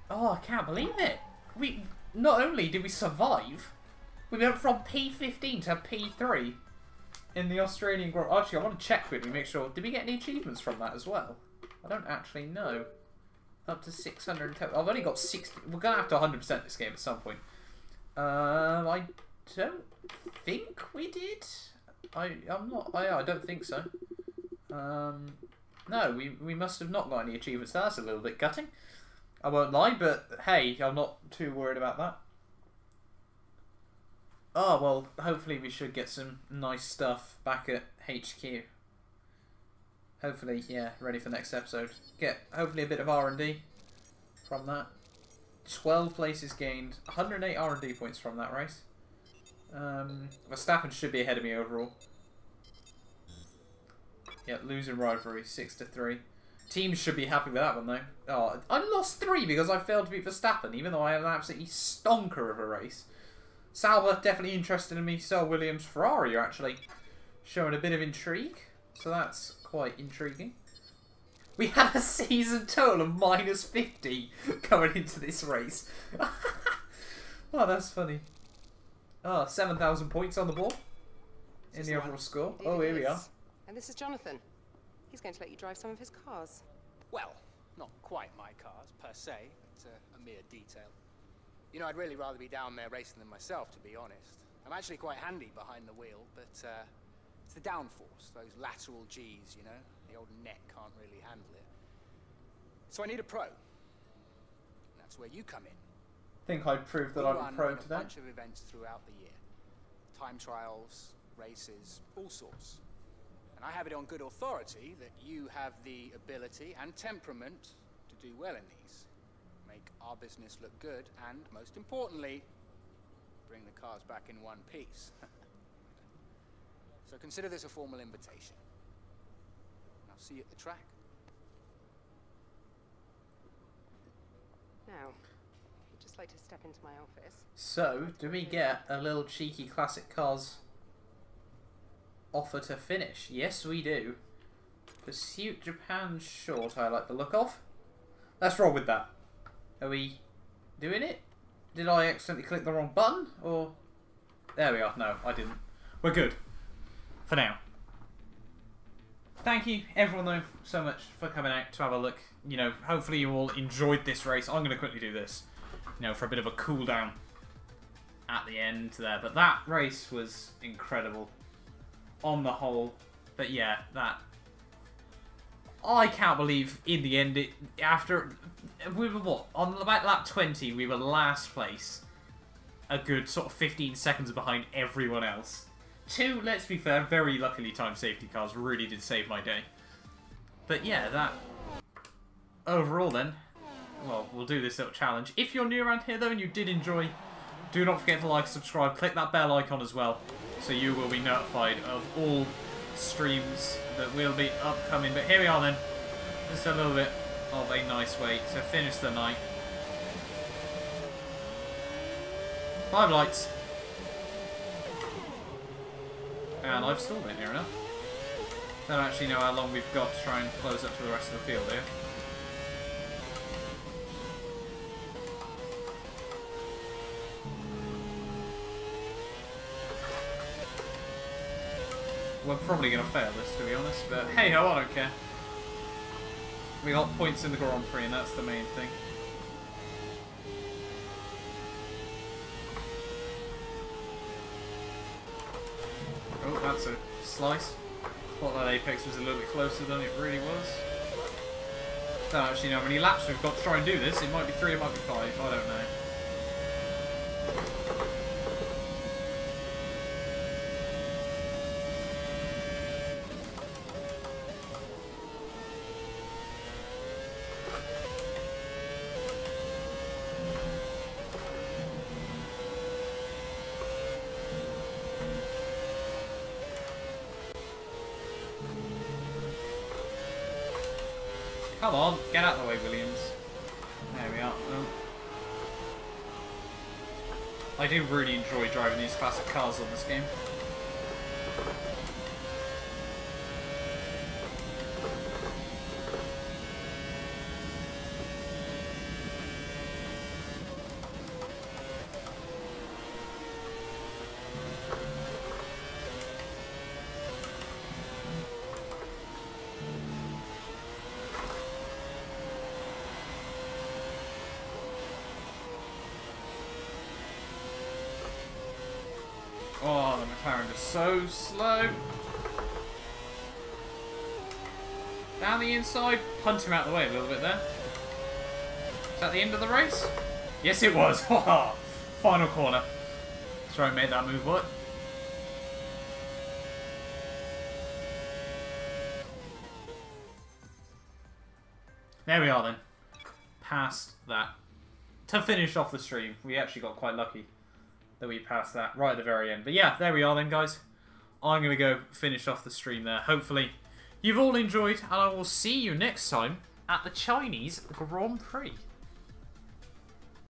Oh, I can't believe it. We not only did we survive... We went from P15 to P3 in the Australian Grand Prix. Actually, I want to check quickly, make sure. Did we get any achievements from that as well? I don't actually know. Up to 610. I've only got 60. We're going to have to 100% this game at some point. I don't think we did. I don't think so. No, we must have not got any achievements. That's a little bit gutting. I won't lie, but hey, I'm not too worried about that. Oh, well, hopefully we should get some nice stuff back at HQ. Hopefully, yeah, ready for next episode. Get, hopefully, a bit of R&D from that. 12 places gained. 108 R&D points from that race. Verstappen should be ahead of me overall. Yeah, losing rivalry, 6-3. Teams should be happy with that one, though. Oh, I lost 3 because I failed to beat Verstappen, even though I had an absolutely stonker of a race. Sauber definitely interested in me. So Williams, Ferrari are actually showing a bit of intrigue. So that's quite intriguing. We had a season total of -50 going into this race. Oh, that's funny. Oh, 7,000 points on the board in the overall score. Oh, here we are. And this is Jonathan. He's going to let you drive some of his cars. Well, not quite my cars, per se. It's a mere detail. You know, I'd really rather be down there racing them myself, to be honest. I'm actually quite handy behind the wheel, but it's the downforce, those lateral G's, you know? The old neck can't really handle it. So I need a pro. And that's where you come in. Think I'd prove that I'm a pro today. A bunch of events throughout the year. Time trials, races, all sorts. And I have it on good authority that you have the ability and temperament to do well in these. Make our business look good, and most importantly, bring the cars back in one piece. So consider this a formal invitation. And I'll see you at the track. Now, I'd just like to step into my office. So, do we get a little cheeky classic cars offer to finish? Yes, we do. Pursuit Japan short, I like the look of. Let's roll with that. Are we doing it? Did I accidentally click the wrong button? Or... There we are. No, I didn't. We're good. For now. Thank you, everyone, though, so much for coming out to have a look. You know, hopefully you all enjoyed this race. I'm going to quickly do this, you know, for a bit of a cool down at the end there. But that race was incredible on the whole. But yeah, that I can't believe in the end, after we were what, on about lap 20, we were last place, a good sort of 15 seconds behind everyone else. Two, let's be fair, very luckily timed safety cars really did save my day. But yeah, that overall then, well, we'll do this little challenge. If you're new around here though and you did enjoy, do not forget to like, subscribe, click that bell icon as well, so you will be notified of all streams that will be upcoming. But here we are then, just a little bit of a nice way to finish the night. 5 lights. And I've stalled it near enough. Don't actually know how long we've got to try and close up to the rest of the field here. We're probably going to fail this, to be honest, but hey ho, I don't care. We got points in the Grand Prix, and that's the main thing. Oh, that's a slice. Thought that apex was a little bit closer than it really was. Don't actually know how many laps we've got to try and do this. It might be 3, it might be 5, I don't know. Come on, get out of the way, Williams. There we are. Oh. I do really enjoy driving these classic cars on this game. Oh, the McLaren is so slow. Down the inside, punt him out of the way a little bit there. Is that the end of the race? Yes, it was. Final corner. Let's try and make that move work. There we are then. Past that. To finish off the stream, we actually got quite lucky that we passed that right at the very end. But yeah, there we are then, guys. I'm going to go finish off the stream there. Hopefully you've all enjoyed, and I will see you next time at the Chinese Grand Prix.